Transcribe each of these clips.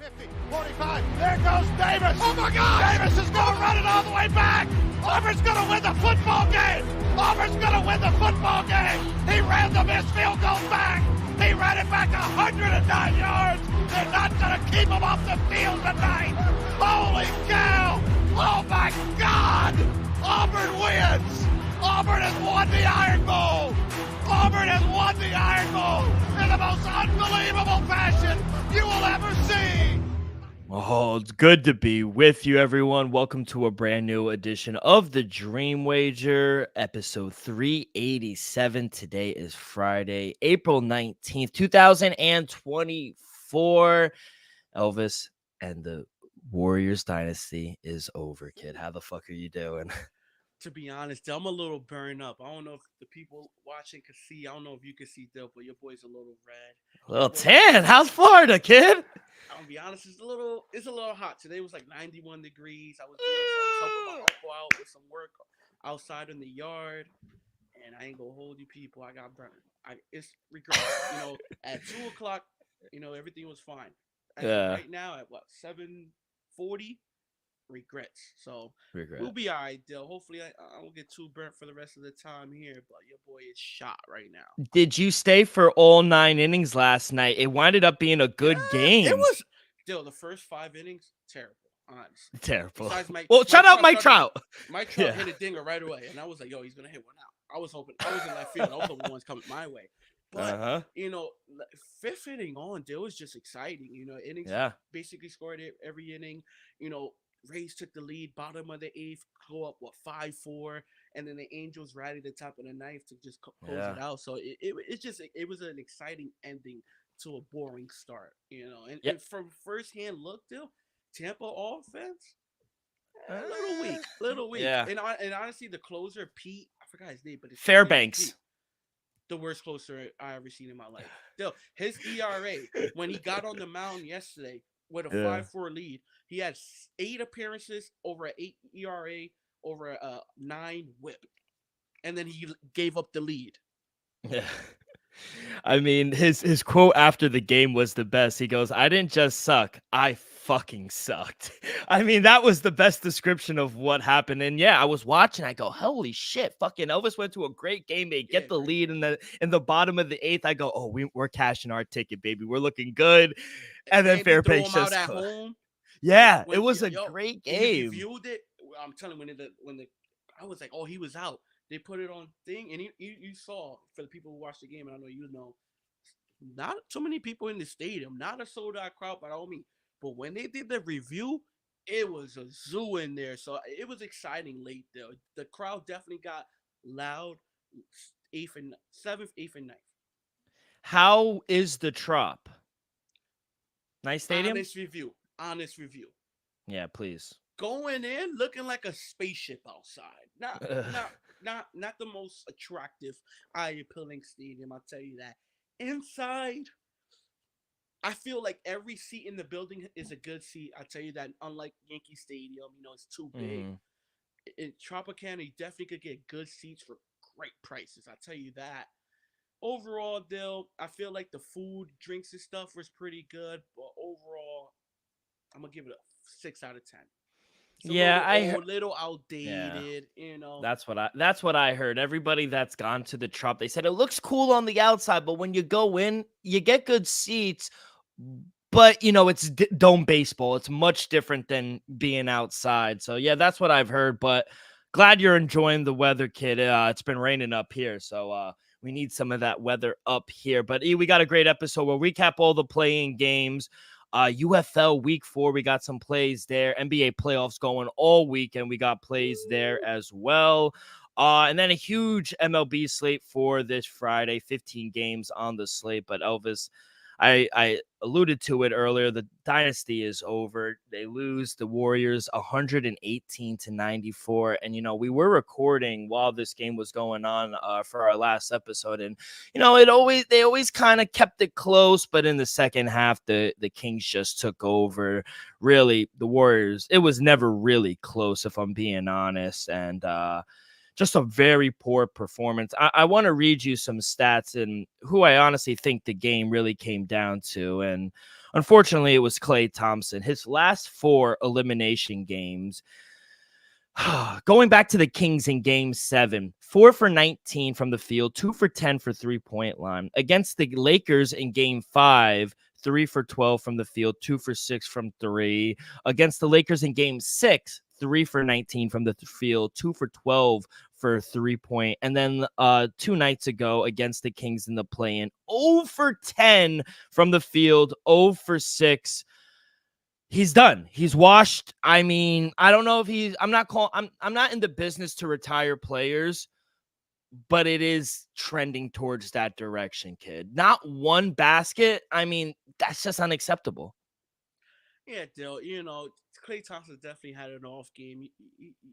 50, 45. There goes Davis. Oh, my God. Davis is going to run it all the way back. Auburn's going to win the football game. Auburn's going to win the football game. He ran the missed field goal back. He ran it back 109 yards. They're not going to keep him off the field tonight. Holy cow. Oh, my God. Auburn wins. Auburn has won the Iron Bowl. Auburn has won the Iron Bowl in the most unbelievable fashion you will ever see. Oh, it's good to be with you, everyone. Welcome to a brand new edition of the Dream Wager, episode 387. Today is Friday, April 19th, 2024. Elvis and the Warriors dynasty is over, kid. How the fuck are you doing? To be honest, I'm a little burned up. I don't know if the people watching can see. I don't know if you can see, Dill, but your boy's a little red. A little tan. How's Florida, kid? I'm gonna be honest, it's a little hot. Today was like 91 degrees. I was helping my uncle out with some work outside in the yard, and I ain't gonna hold you people. I got burned. It's regret. At 2:00, everything was fine. Right now at 7:40. Regrets. So we'll be all right, Dill. Hopefully I won't get too burnt for the rest of the time here, but your boy is shot right now. Did you stay for all 9 innings last night? It winded up being a good game. It was, Dill, the first 5 innings, terrible, honestly. Terrible. Shout out Mike Trout. Mike Trout hit a dinger right away, and I was like, yo, he's going to hit one out. I was in left field. I was hoping one's coming my way. But, 5th inning on, Dill was just exciting. Innings basically scored every inning. Rays took the lead, bottom of the 8th, go up 5-4, and then the Angels rallied the top of the 9th to just close it out. So it was an exciting ending to a boring start, And from firsthand look, Dill, Tampa offense a little weak. Yeah. And honestly, the closer Pete, I forgot his name, but it's Fairbanks. The worst closer I ever seen in my life. Still, his ERA when he got on the mound yesterday with a 5-4 lead, he had 8 appearances over an 8 ERA, over a 9 WHIP, and then he gave up the lead. Yeah. I mean, his quote after the game was the best. He goes, "I didn't just suck, I fucking sucked." I mean, that was the best description of what happened. And yeah, I was watching. I go, "Holy shit!" Fucking Elvis went to a great game. They get the lead in the bottom of the 8th. I go, "Oh, we're cashing our ticket, baby. We're looking good." And then Fairbanks just at home. Yeah, it was a great game. When you viewed it, I'm telling you, when I was like, "Oh, he was out." They put it on thing, and you saw, for the people who watched the game, and I know not too many people in the stadium, not a sold-out crowd by all means. But when they did the review, it was a zoo in there. So it was exciting late there. The crowd definitely got loud. 7th, 8th, and 9th. How is the Trop? Nice stadium? Honest review. Yeah, please. Going in, looking like a spaceship outside. Not the most attractive, eye-appealing stadium, I'll tell you that. Inside, I feel like every seat in the building is a good seat. I'll tell you that. Unlike Yankee Stadium, it's too big. In Tropicana, you definitely could get good seats for great prices. I'll tell you that. Overall, Dill, I feel like the food, drinks, and stuff was pretty good. But overall, I'm going to give it a 6 out of 10. A little outdated, That's what I heard. Everybody that's gone to the Trop, they said it looks cool on the outside, but when you go in, you get good seats. But it's dome baseball. It's much different than being outside. So yeah, that's what I've heard. But glad you're enjoying the weather, kid. It's been raining up here, so we need some of that weather up here. But we got a great episode. We'll recap all the playing games. UFL week 4, we got some plays there. NBA playoffs going all week, and we got plays there as well. And then a huge MLB slate for this Friday, 15 games on the slate. But Elvis, I alluded to it earlier. The dynasty is over. They lose the Warriors 118-94. And, we were recording while this game was going on for our last episode. And, they always kind of kept it close. But in the second half, the Kings just took over. Really, the Warriors, it was never really close, if I'm being honest. And just a very poor performance. I want to read you some stats and who I honestly think the game really came down to. And Unfortunately, it was Klay Thompson. His last 4 elimination games, going back to the Kings in game 7, 4 for 19 from the field, 2 for 10 for 3-point line. Against the Lakers in game 5, 3 for 12 from the field, 2 for 6 from 3. Against the Lakers in game 6, 3 for 19 from the field, 2 for 12 for 3-point. And then 2 nights ago against the Kings in the play-in, 0 for 10 from the field, 0 for 6. He's done. He's washed. I mean, I don't know if he's I'm not in the business to retire players, but it is trending towards that direction, kid. Not one basket. I mean, that's just unacceptable. Yeah, Dale. Klay Thompson definitely had an off game.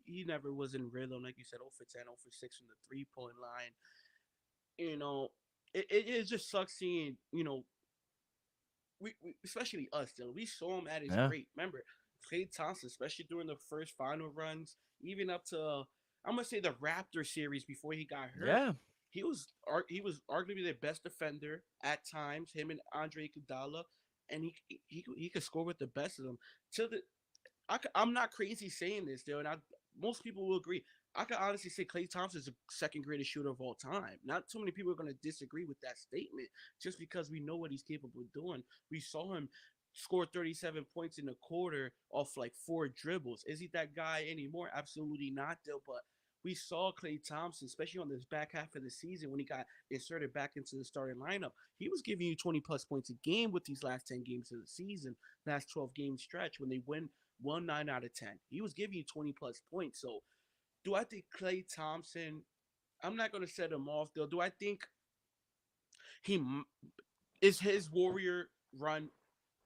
He never was in rhythm, like you said. 0 for 10, 0 for 6 from the 3-point line. You know, it just sucks seeing. We especially us, Dylan. We saw him at his Yeah. great. Remember, Klay Thompson, especially during the first final runs, even up to I'm gonna say the Raptor series before he got hurt. Yeah. He was arguably their best defender at times. Him and Andre Iguodala, and he could score with the best of them. To the I'm not crazy saying this, though, and most people will agree. I can honestly say Klay Thompson is the second greatest shooter of all time. Not too many people are going to disagree with that statement just because we know what he's capable of doing. We saw him score 37 points in the quarter off like 4 dribbles. Is he that guy anymore? Absolutely not, though. But we saw Klay Thompson, especially on this back half of the season when he got inserted back into the starting lineup. He was giving you 20 plus points a game with these last 10 games of the season, last 12 game stretch when they won 9 out of 10. He was giving you 20 plus points. So do I think Klay Thompson? I'm not going to set him off though. Do I think he is his Warrior run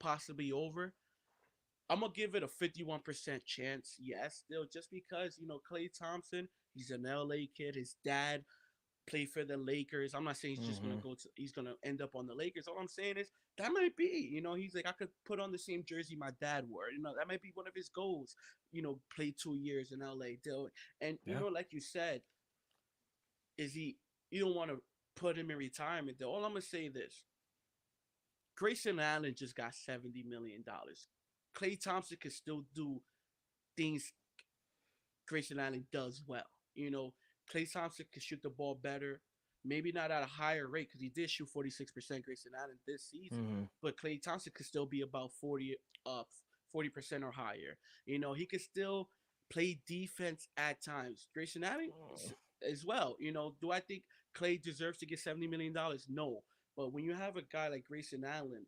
possibly over? I'm gonna give it a 51% chance. Yes, still just because Klay Thompson, he's an LA kid. His dad played for the Lakers. I'm not saying he's just gonna he's gonna end up on the Lakers. All I'm saying is that might be. He's like I could put on the same jersey my dad wore. That might be one of his goals. Play 2 years in LA, Dylan. And Yeah. like you said, is he? You don't want to put him in retirement. Though. All I'm gonna say this: Grayson Allen just got $70 million. Klay Thompson could still do things Grayson Allen does well. Klay Thompson can shoot the ball better. Maybe not at a higher rate because he did shoot 46% Grayson Allen this season. But Klay Thompson could still be about 40% or higher. He could still play defense at times. Grayson Allen as well. Do I think Klay deserves to get $70 million? No. But when you have a guy like Grayson Allen,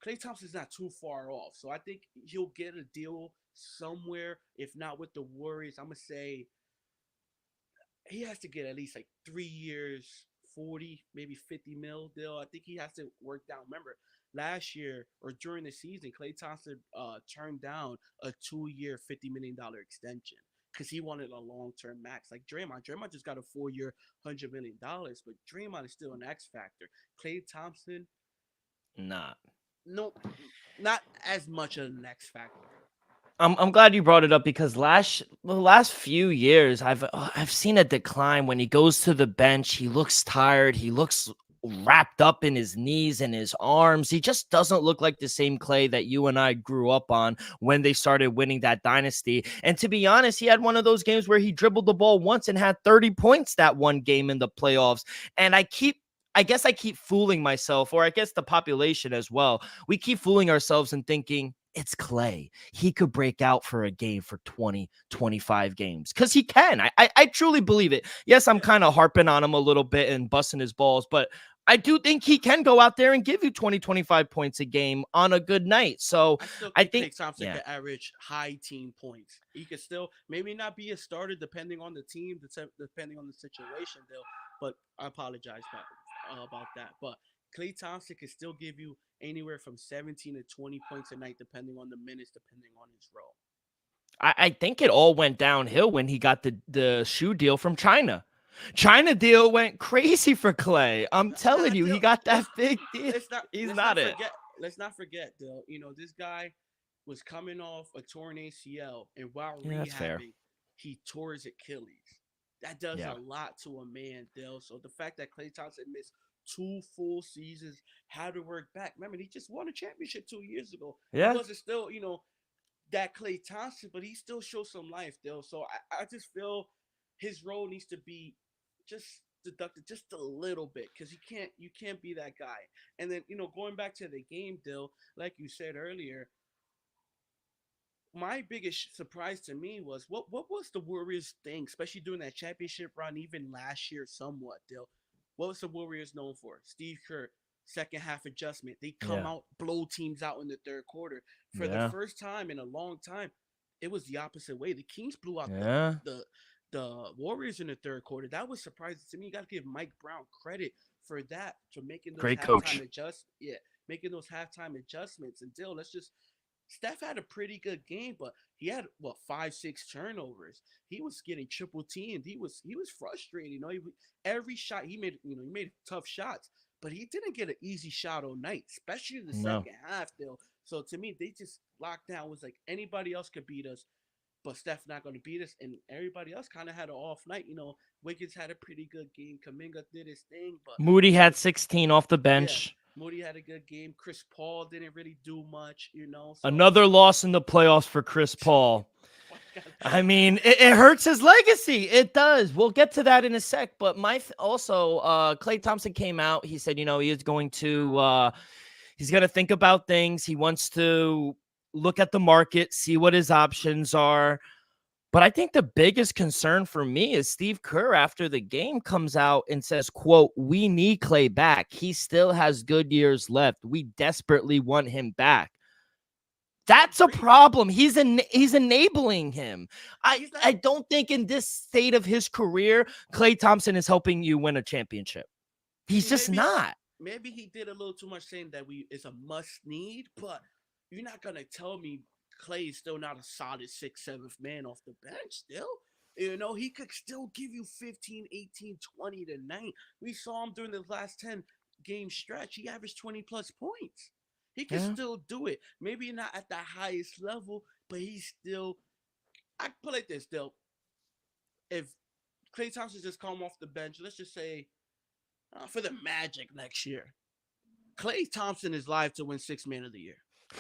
Klay Thompson's not too far off. So I think he'll get a deal somewhere, if not with the Warriors. I'm going to say he has to get at least like 3 years, 40, maybe 50 mil deal. I think he has to work down. Remember, last year or during the season, Klay Thompson turned down a 2-year, $50 million extension because he wanted a long-term max. Like Draymond. Draymond just got a 4-year, $100 million, but Draymond is still an X factor. Klay Thompson, Not. no, not as much of an X factor. I'm glad you brought it up because the last few years I've seen a decline. When he goes to the bench, he looks tired. He looks wrapped up in his knees and his arms. He just doesn't look like the same Klay that you and I grew up on when they started winning that dynasty. And to be honest, he had one of those games where he dribbled the ball once and had 30 points that one game in the playoffs. And I guess I keep fooling myself, or I guess the population as well. We keep fooling ourselves and thinking, it's Klay. He could break out for a game for 20, 25 games because he can. I truly believe it. Yes, I'm kind of harping on him a little bit and busting his balls, but I do think he can go out there and give you 20, 25 points a game on a good night. So I think Klay Thompson could average high teen points. He could still maybe not be a starter depending on the team, depending on the situation, though. But I apologize about that. But Klay Thompson can still give you anywhere from 17 to 20 points a night, depending on the minutes, depending on his role. I think it all went downhill when he got the shoe deal from China. China deal went crazy for Klay. I'm telling you, he got that big deal. Let's not forget, Dill. This guy was coming off a torn ACL, and while rehabbing, he tore his Achilles. That does a lot to a man, Dill. So the fact that Klay Thompson missed 2 full seasons, had to work back. Remember, he just won a championship 2 years ago. He Yeah. wasn't still, that Klay Thompson, but he still shows some life, though. So I just feel his role needs to be just deducted just a little bit, because you can't be that guy. And then going back to the game, Dill, like you said earlier, my biggest surprise to me was what was the Warriors thing, especially during that championship run, even last year somewhat, Dill. What was the Warriors known for? Steve Kerr, second half adjustment. They come Yeah. out, blow teams out in the third quarter. For the Yeah. first time in a long time, it was the opposite way. The Kings blew out Yeah. the Warriors in the third quarter. That was surprising to me. You got to give Mike Brown credit for that, for making those Great coach. making those halftime adjustments. And Dill, let's just Steph had a pretty good game, but he had 5-6 turnovers. He was getting triple teamed. He was frustrated. Every shot he made, he made tough shots, but he didn't get an easy shot all night, especially in the No. second half. Though, so to me, they just locked down. It was like anybody else could beat us, but Steph not going to beat us, and everybody else kind of had an off night. Wiggins had a pretty good game. Kuminga did his thing, but Moody had 16 off the yeah, bench. Moody had a good game. Chris Paul didn't really do much, So Another loss in the playoffs for Chris Paul. I mean, it hurts his legacy. It does. We'll get to that in a sec. But also, Klay Thompson came out. He said, he is going to he's going to think about things. He wants to look at the market, see what his options are. But I think the biggest concern for me is Steve Kerr after the game comes out and says, quote, "We need Klay back. He still has good years left. We desperately want him back." That's a problem. He's enabling him. I don't think in this state of his career, Klay Thompson is helping you win a championship. He's just not. Maybe he did a little too much saying that it's a must need, but you're not gonna tell me Klay is still not a solid 6th, 7th man off the bench still. He could still give you 15, 18, 20 tonight. We saw him during the last 10 game stretch. He averaged 20 plus points. He can still do it. Maybe not at the highest level, but he's still. I put it like this, still. If Klay Thompson just come off the bench, let's just say for the Magic next year, Klay Thompson is live to win 6th Man of the Year.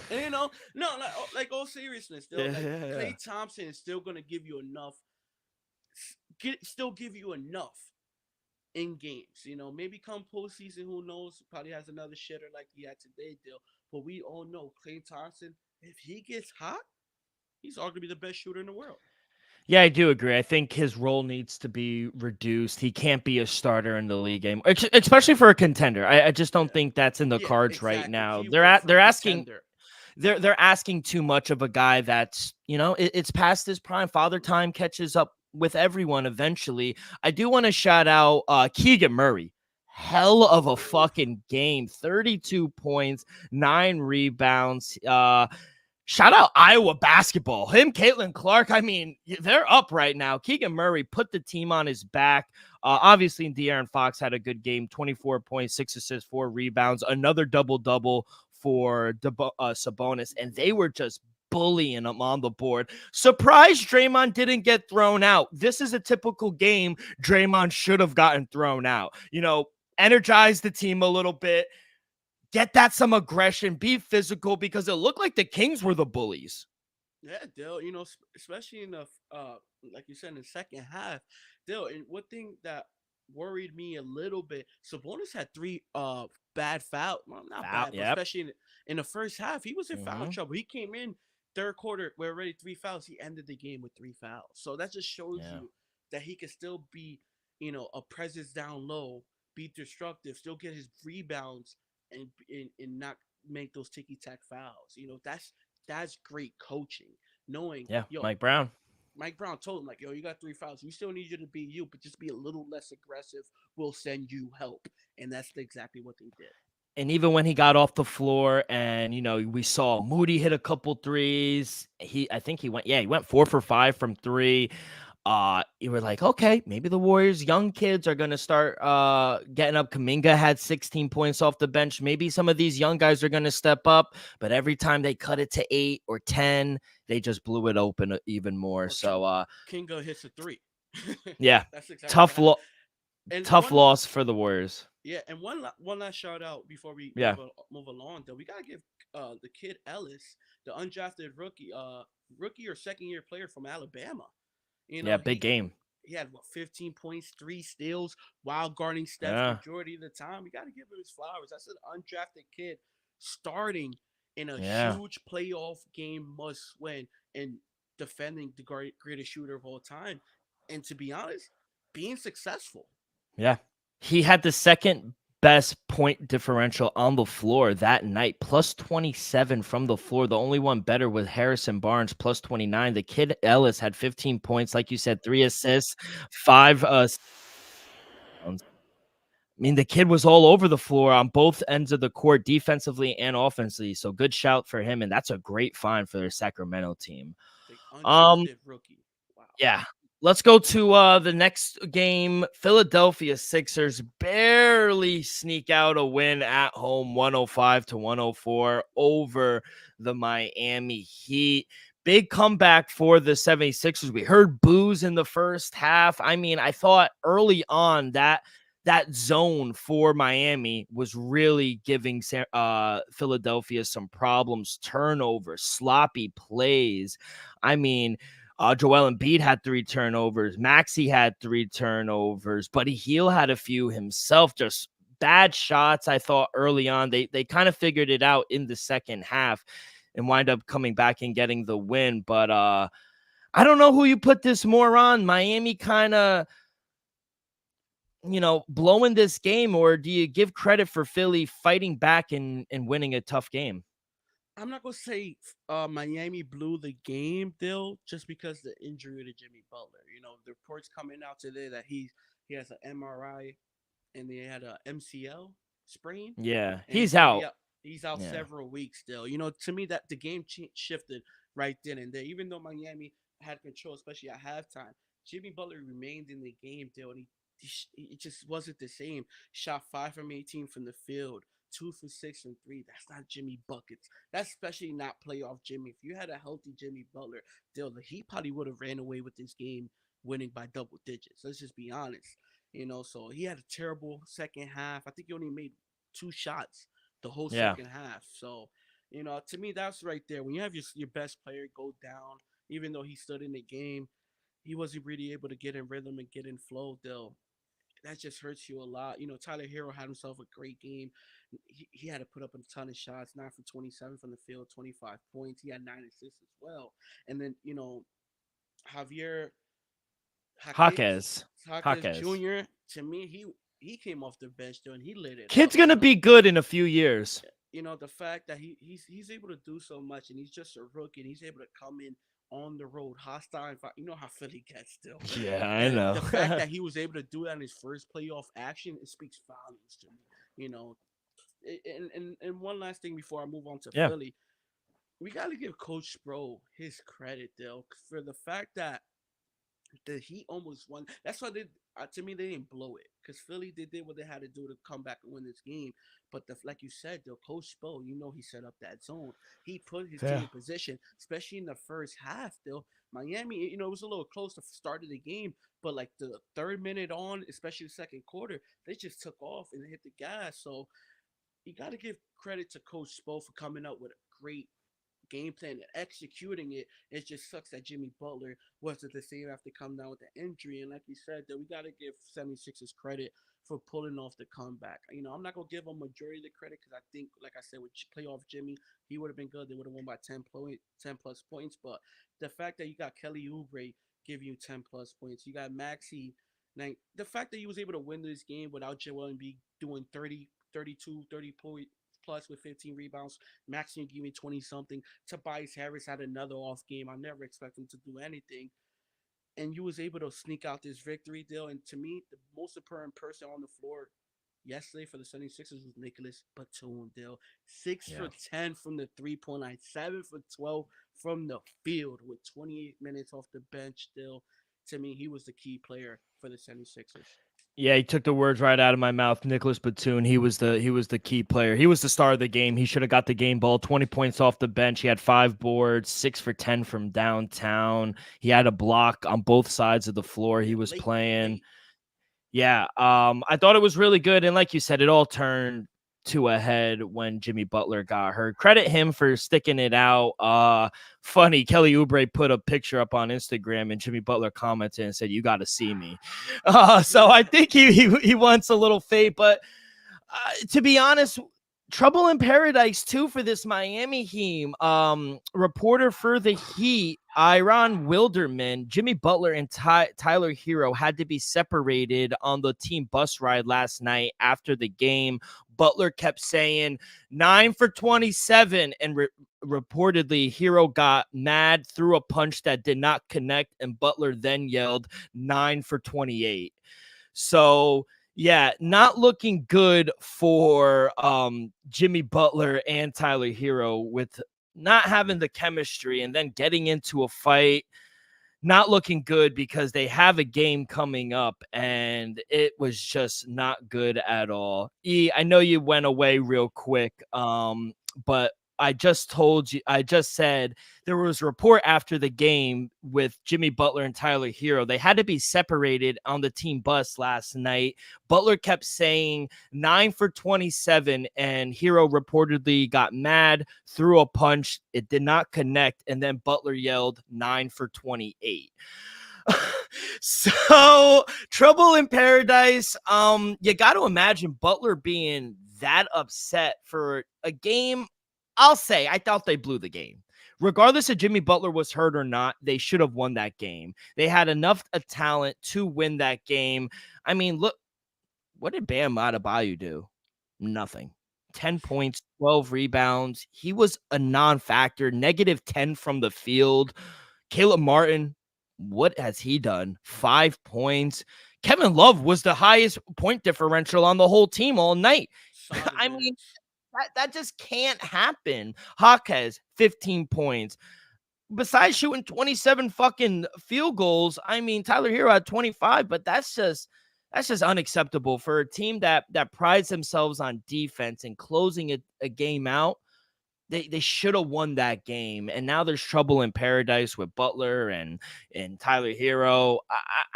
And no, like all seriousness, still, Klay Thompson is still gonna give you enough. Still give you enough in games. Maybe come postseason, who knows? Probably has another shitter like he had today, Dill. But we all know Klay Thompson, if he gets hot, he's arguably the best shooter in the world. Yeah, I do agree. I think his role needs to be reduced. He can't be a starter in the league game, especially for a contender. I just don't think that's in the cards right now. They're asking. They're asking too much of a guy that's, it's past his prime. Father time catches up with everyone eventually. I do want to shout out Keegan Murray. Hell of a fucking game. 32 points, 9 rebounds. Shout out Iowa basketball. Him, Caitlin Clark. I mean, they're up right now. Keegan Murray put the team on his back. Obviously, De'Aaron Fox had a good game. 24 points, 6 assists, 4 rebounds. Another double-double for Sabonis. And they were just bullying him on the board. Surprised Draymond didn't get thrown out. This is a typical game Draymond should have gotten thrown out. Energize the team a little bit. Get that some aggression, be physical, because it looked like the Kings were the bullies. Yeah, Dale, especially in the, like you said, in the second half, Dale, and one thing that worried me a little bit, Sabonis had 3 bad fouls. Well, not bad, but especially in the first half, he was in foul trouble. He came in third quarter, we're already 3 fouls. He ended the game with 3 fouls. So that just shows you that he can still be, a presence down low, be destructive, still get his rebounds, and not make those ticky-tack fouls. That's great coaching. Knowing, Mike Brown told him, like, you got 3 fouls. We still need you to be you, but just be a little less aggressive. We'll send you help. And that's exactly what they did. And even when he got off the floor and, we saw Moody hit a couple threes. I think he went 4 for 5 from 3. You were like, okay, maybe the Warriors young kids are going to start getting up. Kuminga had 16 points off the bench. Maybe some of these young guys are going to step up, but every time they cut it to 8 or 10, they just blew it open even more. Okay. So Kuminga hits a 3. Yeah. That's exactly tough And Tough loss for the Warriors. yeah, and one last shout out before we Yeah. move along. Though we gotta give the kid Ellis, the undrafted rookie or second year player from Alabama. You Yeah, know, big game. he had what 15 points, 3 steals, while guarding Steph Yeah. majority of the time. We got to give him his flowers. That's an undrafted kid starting in a Yeah. huge playoff game must win and defending the greatest shooter of all time. And to be honest, being successful. Yeah. He had the second best point differential on the floor that night, plus 27 from the floor. The only one better was Harrison Barnes, plus 29. The kid Ellis had 15 points, like you said, 3 assists, 5 I mean, the kid was all over the floor on both ends of the court, defensively and offensively. So good shout for him, and that's a great find for their Sacramento team. The undrafted rookie. Wow. Yeah. Let's go to the next game. Philadelphia Sixers barely sneak out a win at home, 105-104 over the Miami Heat. Big comeback for the 76ers. We heard boos in the first half. I mean, I thought early on that zone for Miami was really giving Philadelphia some problems, turnovers, sloppy plays. I mean, Joel Embiid had 3 turnovers. Maxey had 3 turnovers. Buddy Hield had a few himself. Just bad shots, I thought, early on. They kind of figured it out in the second half and wind up coming back and getting the win. But I don't know who you put this more on. Miami kind of, blowing this game, or do you give credit for Philly fighting back and winning a tough game? I'm not gonna say Miami blew the game, Dill, just because the injury to Jimmy Butler. You know, the reports coming out today that he has an MRI and they had a MCL sprain. Yeah, And he's out. He's out Yeah. several weeks still. You know, to me that the game shifted right then and there. Even though Miami had control, especially at halftime, Jimmy Butler remained in the game, Dill, and it just wasn't the same. Shot 5 from 18 from the field, 2 for 6 from three. That's not Jimmy buckets. That's especially not playoff Jimmy. If you had a healthy Jimmy Butler, Dill, he probably would have ran away with this game, winning by double digits. Let's just be honest. You know, so he had a terrible second half. I think he only made 2 shots the whole Yeah. second half. So, you know, to me, that's right there. When you have your best player go down, even though he stood in the game, he wasn't really able to get in rhythm and get in flow. Though that just hurts you a lot. You know, Tyler Hero had himself a great game. He had to put up a ton of shots, 9 for 27 from the field, 25 points. He had 9 assists as well. And then, you know, Javier Jaquez Jr. To me, he came off the bench though, and he lit it Kid's up. gonna be good in a few years. You know, the fact that he's able to do so much, and he's just a rookie, and he's able to come in on the road, hostile. You know how Philly gets still. Yeah, I know. The fact that he was able to do that in his first playoff action, it speaks volumes to me. You know, and one last thing before I move on to Philly, we got to give Coach Sproul his credit, though, for the fact that he almost won. That's why to me, they didn't blow it, because Philly did what they had to do to come back and win this game. But like you said, though, Coach Spo, you know, he set up that zone. He put his team in position, especially in the first half. Though Miami, you know, it was a little close to the start of the game, but like the third minute on, especially the second quarter, they just took off and hit the gas. So you got to give credit to Coach Spo for coming up with a great game plan and executing it. It just sucks that Jimmy Butler wasn't the same after coming down with the injury. And like you said, that we got to give 76ers credit for pulling off the comeback. You know, I'm not going to give them majority of the credit, because I think, like I said, with playoff Jimmy, he would have been good. They would have won by 10 plus points. But the fact that you got Kelly Oubre give you 10 plus points, you got Maxey. Now, the fact that he was able to win this game without Joel Embiid doing 30 points plus with 15 rebounds. Maxine gave me 20 something. Tobias Harris had another off game. I never expect him to do anything. And you was able to sneak out this victory deal. And to me, the most important person on the floor yesterday for the 76ers was Nicholas Batum, Dill. 6 for 10 from the 3-point line, 7 for 12 from the field with 28 minutes off the bench, Dill. To me, he was the key player for the 76ers. Yeah, he took the words right out of my mouth. Nicholas Batum, he was the key player. He was the star of the game. He should have got the game ball. 20 points off the bench. He had 5 boards, 6 for 10 from downtown. He had a block on both sides of the floor. He was playing. Yeah, I thought it was really good, and like you said, it all turned to a head when Jimmy Butler got hurt. Credit him for sticking it out. Funny, Kelly Oubre put a picture up on Instagram, and Jimmy Butler commented and said, "You got to see me." So I think he wants a little fate, but to be honest, trouble in paradise too for this Miami team. Reporter for the Heat, Iron Wilderman, Jimmy Butler, and Tyler Hero had to be separated on the team bus ride last night after the game. Butler kept saying 9 for 27, and reportedly Hero got mad, threw a punch that did not connect, and Butler then yelled 9 for 28. So yeah, not looking good for Jimmy Butler and Tyler Hero with not having the chemistry and then getting into a fight. Not looking good because they have a game coming up and it was just not good at all. I know you went away real quick, but I just said there was a report after the game with Jimmy Butler and Tyler Hero. They had to be separated on the team bus last night. Butler kept saying 9 for 27, and Hero reportedly got mad, threw a punch. It did not connect, and then Butler yelled 9 for 28. So trouble in paradise. You got to imagine Butler being that upset for a game. I'll say I thought they blew the game. Regardless if Jimmy Butler was hurt or not, they should have won that game. They had enough talent to win that game. I mean, look, what did Bam Adebayo do? Nothing. 10 points, 12 rebounds. He was a non-factor, negative 10 from the field. Caleb Martin, what has he done? 5 points. Kevin Love was the highest point differential on the whole team all night. I mean, that just can't happen. Hawk has 15 points. Besides shooting 27 fucking field goals, I mean, Tyler Hero had 25, but that's just unacceptable for a team that prides themselves on defense and closing a game out. They should have won that game, and now there's trouble in paradise with Butler and Tyler Hero.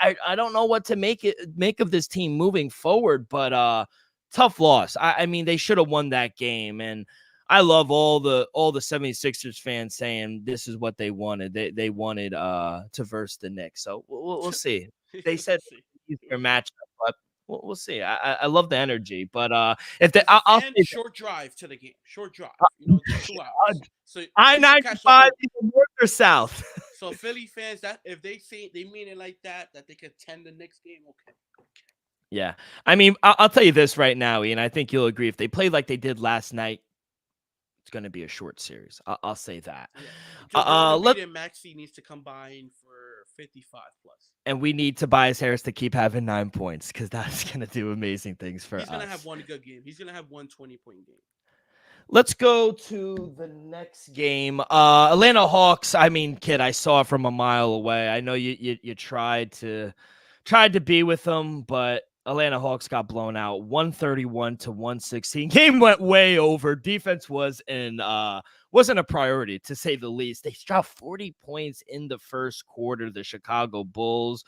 I don't know what to make of this team moving forward, but tough loss. I mean, they should have won that game, and I love all the 76ers fans saying this is what they wanted. They wanted to verse the Knicks, so we'll see. They said their matchup, but we'll see. I love the energy, but if they, I'll say short drive to the game, short drive, just 2 hours. So I-95 north or south. So Philly fans, that if they say they mean it like that they could attend the next game, okay. Yeah, I mean, I'll tell you this right now, Ian. I think you'll agree. If they play like they did last night, it's going to be a short series. I'll say that. Yeah. Maxey needs to combine for 55 plus. And we need Tobias Harris to keep having 9 points because that's going to do amazing things for us. He's going to have one good game. He's going to have 1 20-point game. Let's go to the next game. Atlanta Hawks. I mean, kid, I saw it from a mile away. I know you tried to be with them, but Atlanta Hawks got blown out 131-116. Game went way over. Defense wasn't a priority, to say the least. They dropped 40 points in the first quarter. The Chicago Bulls.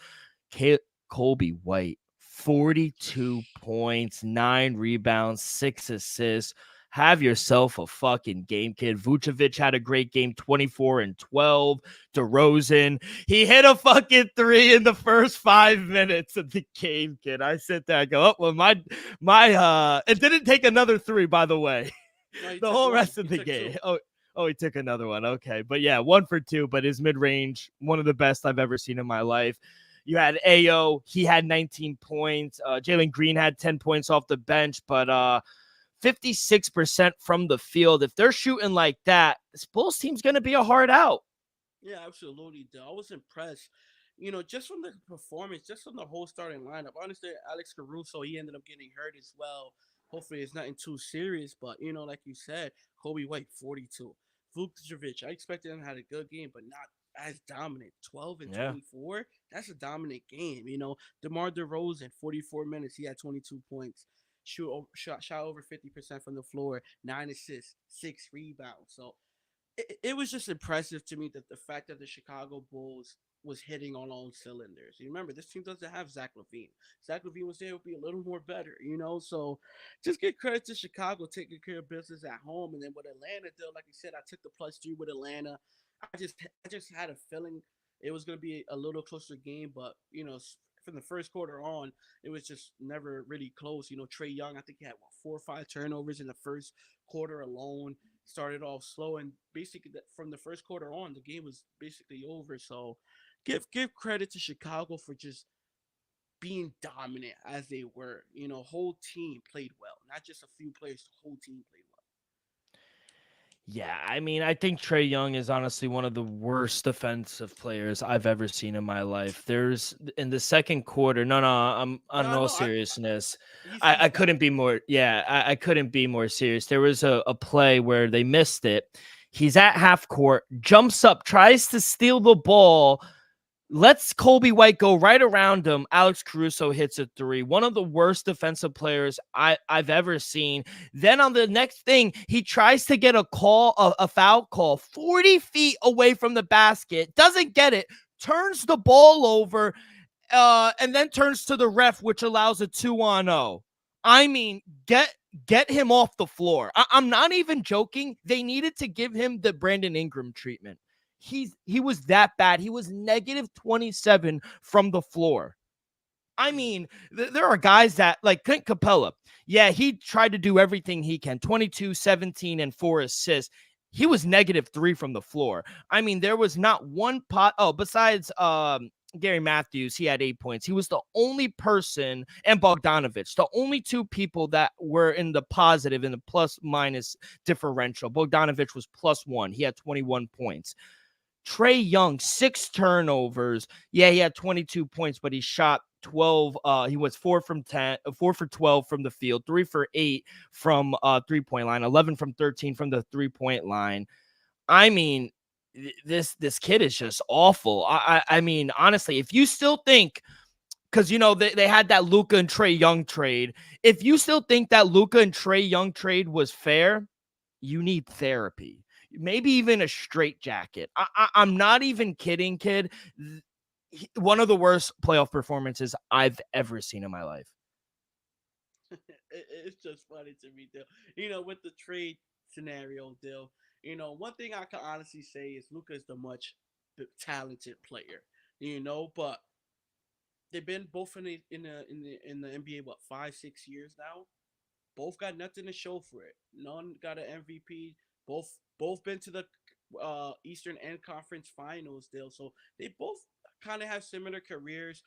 Colby White, 42 points, 9 rebounds, 6 assists. Have yourself a fucking game, kid. Vucevic had a great game, 24 and 12. DeRozan, he hit a fucking 3 in the first 5 minutes of the game, kid. I sit there, I go, oh, well, my, it didn't take another 3, by the way. No, the whole rest of the game. 2. Oh, he took another one. Okay. But yeah, 1 for 2, but his mid-range, one of the best I've ever seen in my life. You had Ayo, he had 19 points. Jalen Green had 10 points off the bench, but 56% from the field. If they're shooting like that, this Bulls team's going to be a hard out. Yeah, absolutely. Though I was impressed, just from the performance, just from the whole starting lineup. Honestly, Alex Caruso, he ended up getting hurt as well. Hopefully, it's nothing too serious. But like you said, Kobe White, 42. Vucevic, I expected him to have a good game, but not as dominant. 12 and 24. That's a dominant game. DeMar DeRozan, 44 minutes, he had 22 points. Shot over 50% from the floor, 9 assists, 6 rebounds. So it was just impressive to me that the fact that the Chicago Bulls was hitting on all cylinders. You remember, this team doesn't have Zach LaVine. Zach LaVine was there, would be a little more better, you know. So just give credit to Chicago taking care of business at home, and then with Atlanta, though, like I said, I took the +3 with Atlanta. I just had a feeling it was going to be a little closer game, but from the first quarter on, it was just never really close. Trey Young, I think he had 4 or 5 turnovers in the first quarter alone. Started off slow, and basically from the first quarter on, the game was basically over. So, give credit to Chicago for just being dominant as they were. Whole team played well, not just a few players. The whole team played well. Yeah, I mean, I think Trey Young is honestly one of the worst defensive players I've ever seen in my life. There's in the second quarter. No, I'm on No, all no, seriousness. he's I bad. couldn't be more. Yeah, I couldn't be more serious. There was a play where they missed it. He's at half court, jumps up, tries to steal the ball, lets Kobe White go right around him. Alex Caruso hits a three. One of the worst defensive players I've ever seen. Then on the next thing, he tries to get a foul call 40 feet away from the basket. Doesn't get it. Turns the ball over, and then turns to the ref, which allows a 2-on-0. I mean, get him off the floor. I'm not even joking. They needed to give him the Brandon Ingram treatment. He was that bad. He was negative 27 from the floor. I mean, there are guys that, like Clint Capella. Yeah, he tried to do everything he can. 22, 17, and 4 assists. He was negative 3 from the floor. I mean, there was not one pot. Oh, besides Gary Matthews, he had 8 points. He was the only person, and Bogdanovich, the only 2 people that were in the positive in the plus minus differential. Bogdanovich was +1. He had 21 points. Trey Young, 6 turnovers. Yeah, he had 22 points, but he shot 12. He was 4 from 10, 4 for 12 from the field, 3 for 8 from 3-point line, 11 from 13 from the 3-point line. I mean, this kid is just awful. I mean, honestly, if you still think, because they had that Luka and Trey Young trade, if you still think that Luka and Trey Young trade was fair, you need therapy. Maybe even a straight jacket. I'm not even kidding, kid. One of the worst playoff performances I've ever seen in my life. It's just funny to me, Dill. With the trade scenario, Dill. One thing I can honestly say is Luka is the much talented player. But they've been both in the NBA 5-6 years now. Both got nothing to show for it. None got an MVP. Both been to the Eastern and Conference Finals, Dill. So they both kind of have similar careers.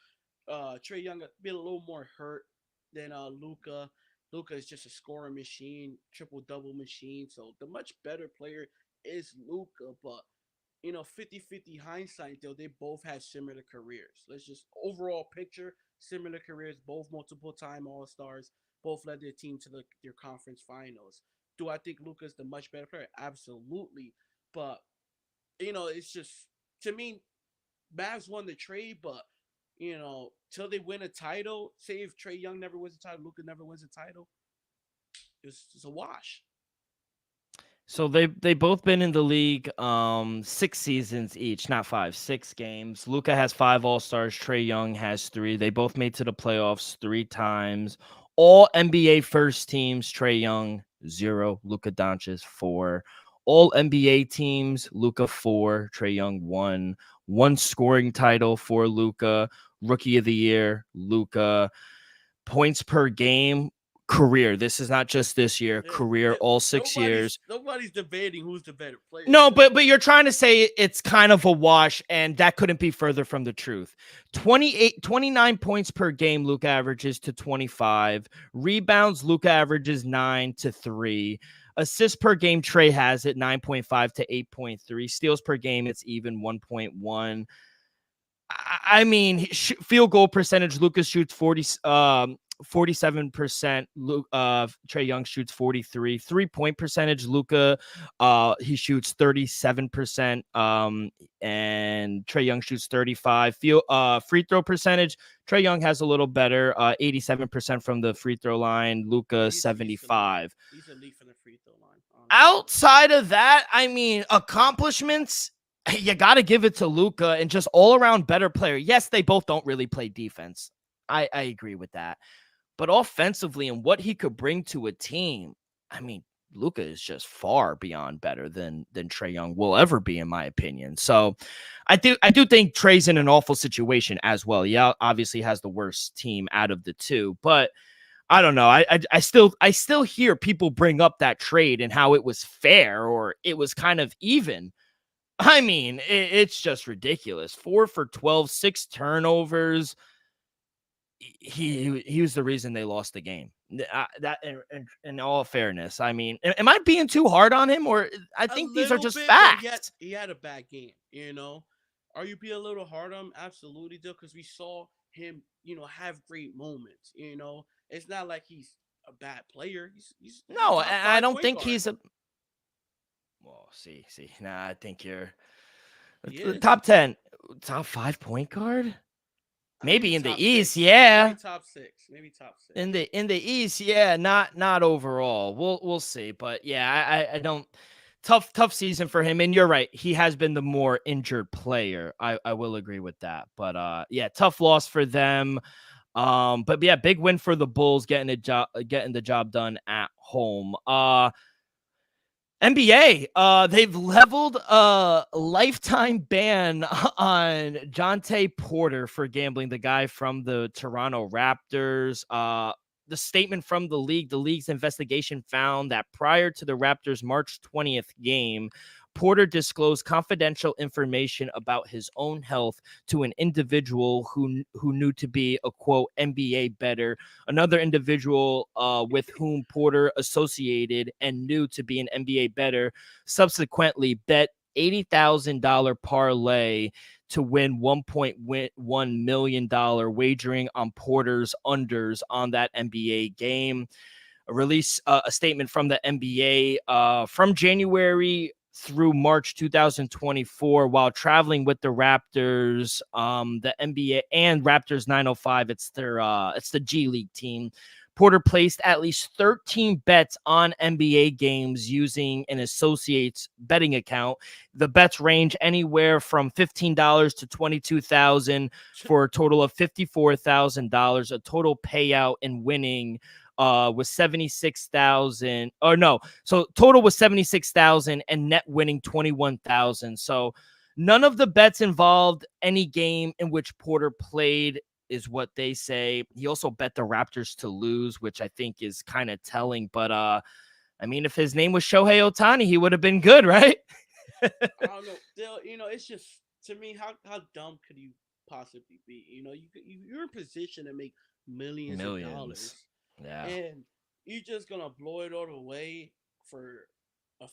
Trey Young been a little more hurt than Luka. Luka is just a scoring machine, triple double machine. So the much better player is Luka, but 50-50 hindsight, though, they both had similar careers. Let's just overall picture similar careers, both multiple time All Stars, both led their team to their conference finals. Do I think Luka's the much better player? Absolutely. But, it's just, to me, Mavs won the trade, but, till they win a title, say if Trey Young never wins a title, Luka never wins a title, it's a wash. So they both been in the league 6 seasons each, not 5, 6 games. Luka has 5 All-Stars, Trey Young has 3. They both made to the playoffs 3 times. All NBA first teams, Trey Young 0, Luka Doncic 4. All NBA teams, Luka 4, Trey Young 1. One scoring title for Luka, Rookie of the Year, Luka. Points per game, career. This is not just this year, career, all 6 years. Nobody's debating who's the better player. No, but you're trying to say it's kind of a wash, and that couldn't be further from the truth. 29 points per game, Luka averages to 25. Rebounds, Luka averages 9 to 3. Assists per game, Trey has it 9.5 to 8.3. Steals per game, it's even 1.1. I mean, field goal percentage, Lucas shoots 47%. Trey Young shoots 43. 3-point percentage, Luka, he shoots 37%. And Trey Young shoots 35. Free throw percentage, Trey Young has a little better, 87% from the free throw line. Luka 75. He's elite from the free throw line, Outside of that, I mean, accomplishments, you got to give it to Luka and just all around better player. Yes, they both don't really play defense. I agree with that. But offensively and what he could bring to a team, I mean, Luka is just far beyond better than Trae Young will ever be, in my opinion. So I do think Trae's in an awful situation as well. Yeah, obviously has the worst team out of the two, but I don't know. I still hear people bring up that trade and how it was fair or it was kind of even. I mean, it's just ridiculous. 4 for 12, 6 turnovers. He was the reason they lost the game. That in all fairness, I mean, am I being too hard on him, or I think these are just facts? He had a bad game. Are you being a little hard on him? Absolutely, do, because we saw him, have great moments. It's not like he's a bad player. He's no, I don't think guard. he's a. Well, see, nah, I think you're top 10, top 5 point guard. Maybe in the East, yeah. Maybe top 6. In the East, yeah. Not overall. We'll see, but yeah, I don't. Tough season for him, and you're right. He has been the more injured player. I will agree with that, but yeah, tough loss for them. But yeah, big win for the Bulls, getting the job done at home. NBA, they've leveled a lifetime ban on Jonte Porter for gambling, the guy from the Toronto Raptors. The statement from the league's investigation found that prior to the Raptors' March 20th game, Porter disclosed confidential information about his own health to an individual who knew to be a, quote, NBA bettor, another individual with whom Porter associated and knew to be an NBA bettor, subsequently bet $80,000 parlay to win $1.1 million wagering on Porter's unders on that NBA game. A statement from the NBA from January through March 2024 while traveling with the Raptors, the NBA and Raptors 905. It's the G League team. Porter placed at least 13 bets on NBA games using an associate's betting account. The bets range anywhere from $15 to $22,000 for a total of $54,000. A total payout in winning was 76,000. Or no, so total was 76,000 and net winning 21,000. So none of the bets involved any game in which Porter played, is what they say. He also bet the Raptors to lose, which I think is kind of telling. But I mean, if his name was Shohei Ohtani, he would have been good, right? I don't know. Still, it's just, to me, how dumb could you possibly be? You're in position to make millions of dollars. Yeah. And you're just gonna blow it all away for a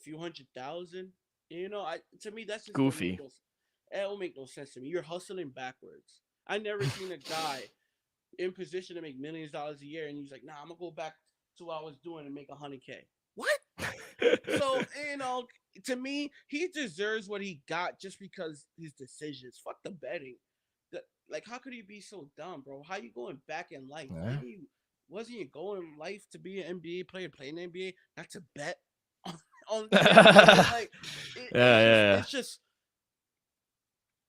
few $100,000. To me, that's just goofy. It don't make no sense to me. You're hustling backwards. I never seen a guy in position to make millions of dollars a year, and he's like, "Nah, I'm gonna go back to what I was doing and make $100K." What? So to me, he deserves what he got just because his decisions. Fuck the betting. How could he be so dumb, bro? How you going back in life? Yeah. Wasn't your goal in life to be an NBA player, play in the NBA, not to bet on the NBA? It's just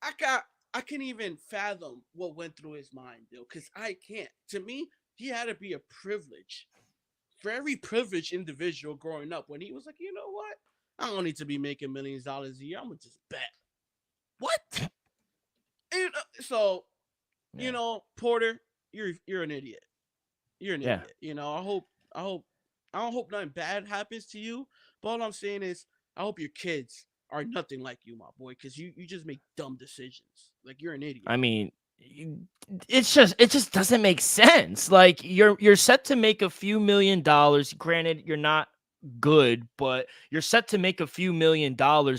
I can't even fathom what went through his mind, though, because I can't. To me, he had to be a very privileged individual growing up when he was like, you know what? I don't need to be making millions of dollars a year. I'm going to just bet. What? So, Porter, you're an idiot. You're an idiot. I don't hope nothing bad happens to you. But all I'm saying is, I hope your kids are nothing like you, my boy, because you just make dumb decisions. Like, you're an idiot. I mean, it just doesn't make sense. Like, you're set to make a few $1 million. Granted, you're not good, but you're set to make a few $1 million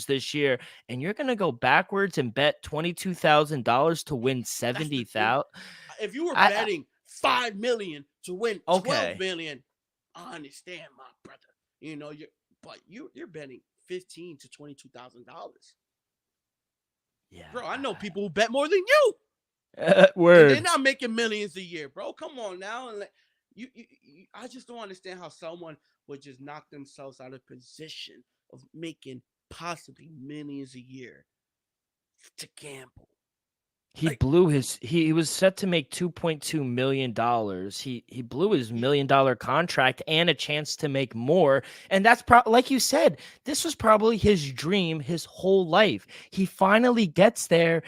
this year, and you're gonna go backwards and bet $22,000 to win 70,000. If you were betting $5 million to win $12 million, I understand, my brother. You're betting $15,000 to $22,000. Yeah, bro. I know people who bet more than you. Word. They're not making millions a year, bro. Come on now, and I just don't understand how someone would just knock themselves out of position of making possibly millions a year to gamble. He Like, blew his he was set to make $2.2 million. He blew his $1 million contract and a chance to make more. And that's like you said, this was probably his dream his whole life. He finally gets there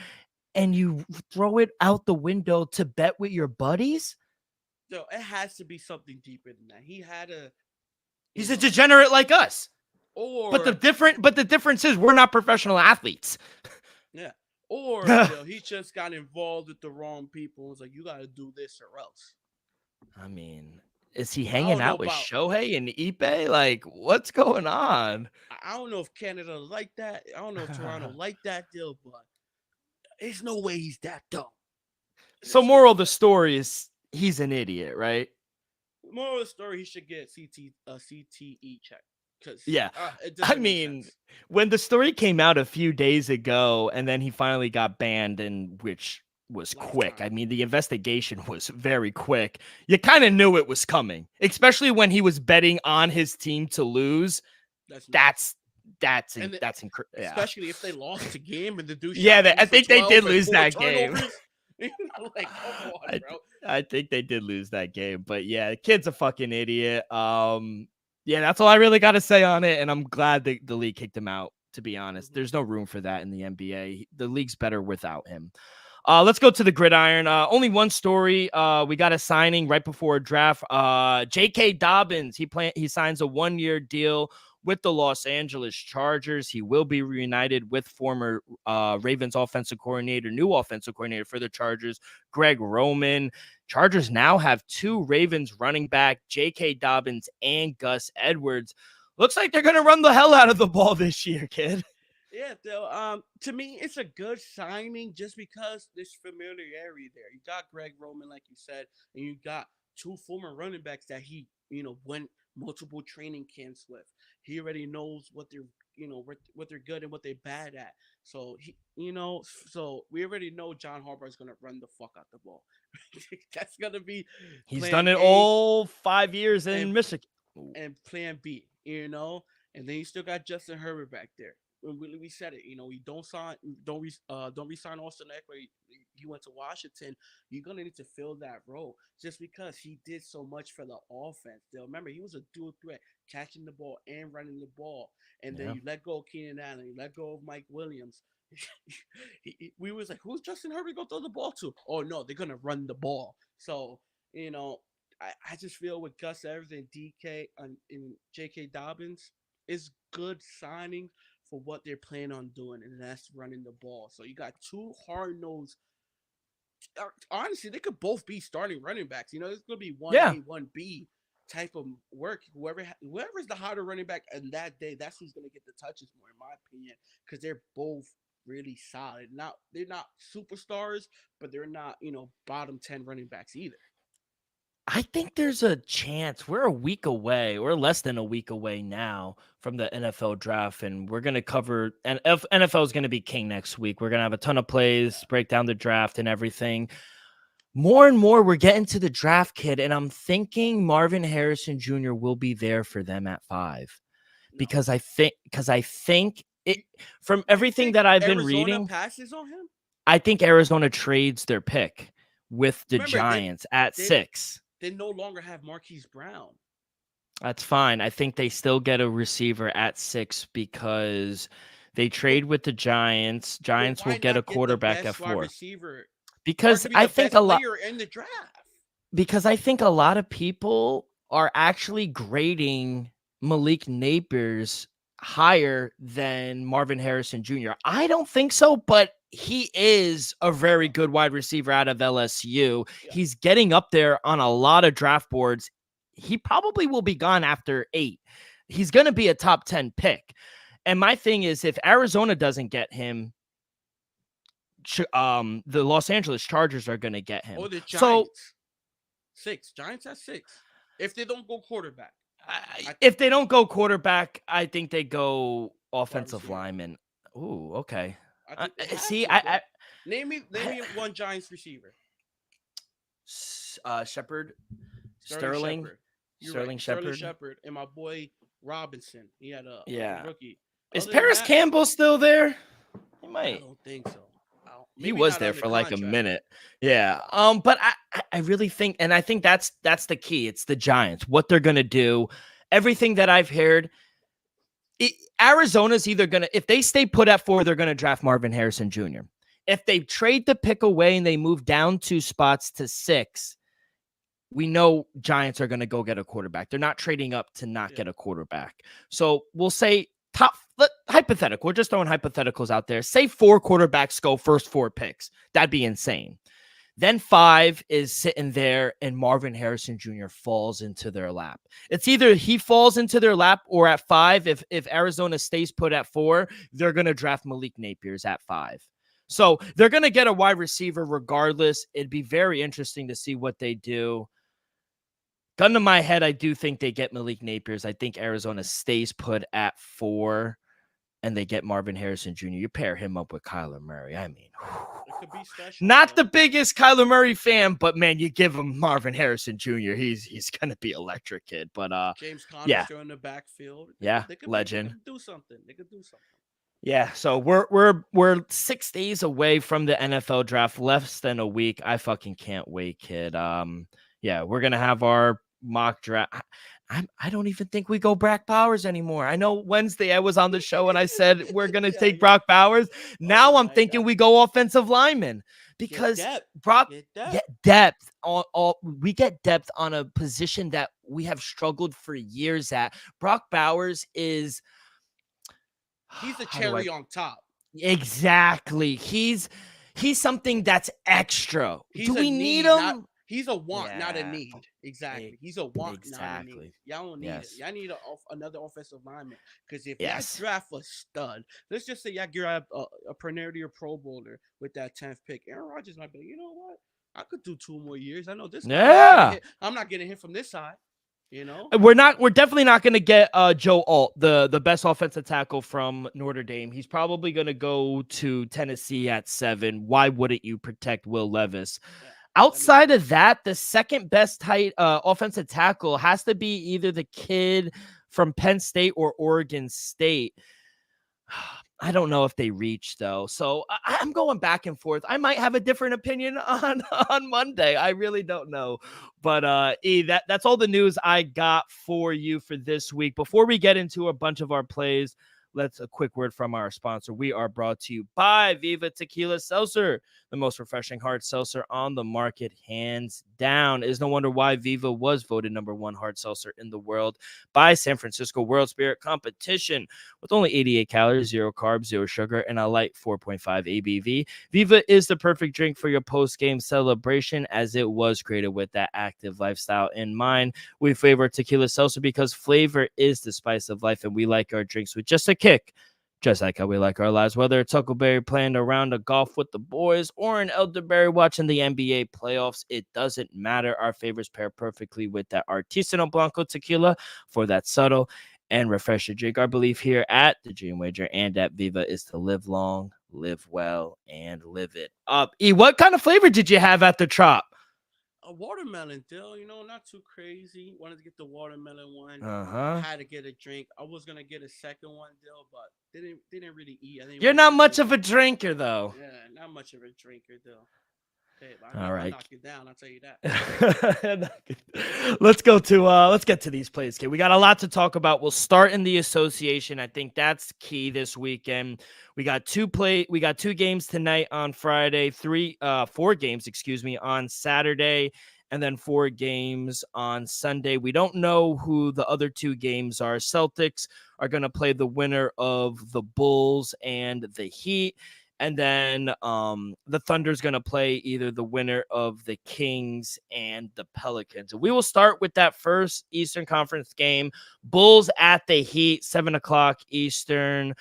and you throw it out the window to bet with your buddies? so it has to be something deeper than that. He had a, He's a degenerate like us. or But the difference is we're not professional athletes. yeah, or he just got involved with the wrong people. And was like, you got to do this or else. I mean, is he I hanging don't know out with about. Shohei and Ipe? Like, what's going on? I don't know if Canada like that. I don't know if Toronto like that deal, but there's no way he's that dumb. So, moral of the story is he's an idiot, right? Moral of the story: he should get CTE check because Yeah. it I doesn't make mean, sense. when the story came out a few days ago and then he finally got banned, and which was quick. I Lifetime. mean, the investigation was very quick. You kind of knew it was coming, especially when he was betting on his team to lose. That's incredible. Yeah. Especially if they lost the game and the dude. Yeah, I think they did lose that game. game. Like, come on, bro. I think they did lose that game, but yeah, the kid's a fucking idiot. Yeah, that's all I really got to say on it, and I'm glad the league kicked him out. To be honest, there's no room for that in the NBA. The league's better without him. Let's go to the gridiron. Only one story. We got a signing right before draft. J.K. Dobbins. He signs a 1-year deal with the Los Angeles Chargers. He will be reunited with former Ravens new offensive coordinator for the Chargers, Greg Roman. Chargers now have 2 Ravens running back, J.K. Dobbins and Gus Edwards. Looks like they're going to run the hell out of the ball this year, kid. Yeah, though. To me, it's a good signing just because there's familiarity there. You got Greg Roman, like you said, and you got 2 former running backs that he, went multiple training camps with. He already knows what they're, what they're good and what they're bad at. So so we already know John Harbaugh is gonna run the fuck out the ball. That's gonna be. He's done it all 5 years in Michigan. And plan B, and then you still got Justin Herbert back there. We said it, we don't resign Austin Eckler. He went to Washington. You're gonna need to fill that role just because he did so much for the offense. Remember, he was a dual threat, catching the ball and running the ball. And then you let go of Keenan Allen, you let go of Mike Williams. We was like, who's Justin Herbert gonna throw the ball to? Oh no, they're gonna run the ball. So I just feel with Gus Edwards and DK and J.K. Dobbins is good signing for what they're planning on doing, and that's running the ball. So you got 2 hard-nosed. Honestly, they could both be starting running backs. It's going to be 1A, 1B type of work. Whoever's the hotter running back on that day, that's who's going to get the touches more, in my opinion, because they're both really solid. They're not superstars, but they're not bottom 10 running backs either. I think there's a chance. We're a week away. We're less than a week away now from the NFL draft, and we're going to cover – and NFL is going to be king next week. We're going to have a ton of plays, break down the draft and everything. More and more, we're getting to the draft, kid, and I'm thinking Marvin Harrison Jr. will be there for them at 5. Because I think it from everything that I've been reading, passes on him? I think Arizona trades their pick with the Giants at 6. They no longer have Marquise Brown. That's fine. I think they still get a receiver at 6 because they trade with the Giants. Giants will get a quarterback at 4. Because I think a lot in the draft. Because I think a lot of people are actually grading Malik Nabers higher than Marvin Harrison Jr. I don't think so, but he is a very good wide receiver out of LSU. Yeah. He's getting up there on a lot of draft boards. He probably will be gone after 8. He's going to be a top 10 pick. And my thing is, if Arizona doesn't get him, the Los Angeles Chargers are going to get him. Or the Giants. 6. Giants at 6. If they don't go quarterback. If they don't go quarterback, I think they go offensive lineman. Ooh, okay. Name me one Giants receiver. Shepard, Sterling. You're right. Sterling Sterling Shepard. Shepard and my boy Robinson. He had a Yeah. rookie. Is Other than Paris that, Campbell still there? He I might. don't think so. He Maybe was not there under for like a contract. minute. Yeah. But I really think, and I think that's the key. It's the Giants, what they're gonna do. Everything that I've heard, Arizona's either gonna, if they stay put at 4, they're gonna draft Marvin Harrison Jr. If they trade the pick away and they move down 2 spots to 6, we know Giants are gonna go get a quarterback. They're not trading up to not get a quarterback. So we'll say hypothetical. We're just throwing hypotheticals out there. Say 4 quarterbacks go first 4 picks. That'd be insane. Then 5 is sitting there and Marvin Harrison Jr. falls into their lap. It's either he falls into their lap or at 5, if Arizona stays put at 4, they're going to draft Malik Napiers at 5. So they're going to get a wide receiver regardless. It'd be very interesting to see what they do. Gun to my head, I do think they get Malik Napiers. I think Arizona stays put at 4. And they get Marvin Harrison Jr. You pair him up with Kyler Murray. I mean, It could be special. not the biggest Kyler Murray fan, but man, you give him Marvin Harrison Jr. He's gonna be electric, kid. But James Conner yeah, in the backfield. They could legend. They could do something. Yeah, so we're 6 days away from the NFL draft, less than a week. I fucking can't wait, kid. Yeah, we're gonna have our mock draft. I don't even think we go Brock Bowers anymore. I know Wednesday I was on the show and I said we're going to take Brock Bowers. Now I'm thinking we go offensive lineman because Brock depth. We get depth on a position that we have struggled for years at. Brock Bowers is he's the cherry on top. Exactly. He's something that's extra. Do we need him? He's a want, not a need. Exactly. He's a want, not a need. Y'all don't need it. Y'all need another offensive lineman. Because if y'all draft a stud, let's just say y'all grab a perennial Pro Bowler with that 10th pick. Aaron Rodgers might be, you know what? I could do 2 more years. I know this. Yeah. I'm not getting hit from this side. You know? We're definitely not going to get Joe Alt, the best offensive tackle from Notre Dame. He's probably going to go to Tennessee at 7. Why wouldn't you protect Will Levis? Yeah. Outside of that, the second best tight offensive tackle has to be either the kid from Penn State or Oregon State. I don't know if they reach, though. So I'm going back and forth. I might have a different opinion on Monday. I really don't know. But that's all the news I got for you for this week. Before we get into a bunch of our plays, let's a quick word from our sponsor. We are brought to you by Viva Tequila Seltzer, the most refreshing hard seltzer on the market, hands down. It is no wonder why Viva was voted #1 hard seltzer in the world by San Francisco World Spirit Competition. With only 88 calories, 0 carbs, 0 sugar, and a light 4.5 ABV, Viva is the perfect drink for your post-game celebration, as it was created with that active lifestyle in mind. We favor tequila seltzer because flavor is the spice of life, and we like our drinks with just a kick, just like how we like our lives. Whether it's Huckleberry playing a round of golf with the boys or an elderberry watching the NBA playoffs, it doesn't matter. Our favorites pair perfectly with that Artisanal Blanco tequila for that subtle and refreshing drink. Our belief here at the Dream Wager and at Viva is to live long, live well, and live it up. What kind of flavor did you have at the Trop? A watermelon, Dill. Not too crazy. Wanted to get the watermelon one. Had to get a drink. I was gonna get a second one, Dill, but didn't really eat. You're not much of a drinker, though. Yeah, not much of a drinker, Dill. Hey, all right, I'll knock you down. I'll tell you that. Let's get to these plays, kid. We got a lot to talk about. We'll start in the association. I think that's key this weekend. We got 2 games tonight on Friday, 4 games, on Saturday, and then 4 games on Sunday. We don't know who the other 2 games are. Celtics are going to play the winner of the Bulls and the Heat. And then the Thunder's going to play either the winner of the Kings and the Pelicans. We will start with that first Eastern Conference game. Bulls at the Heat, 7 o'clock Eastern.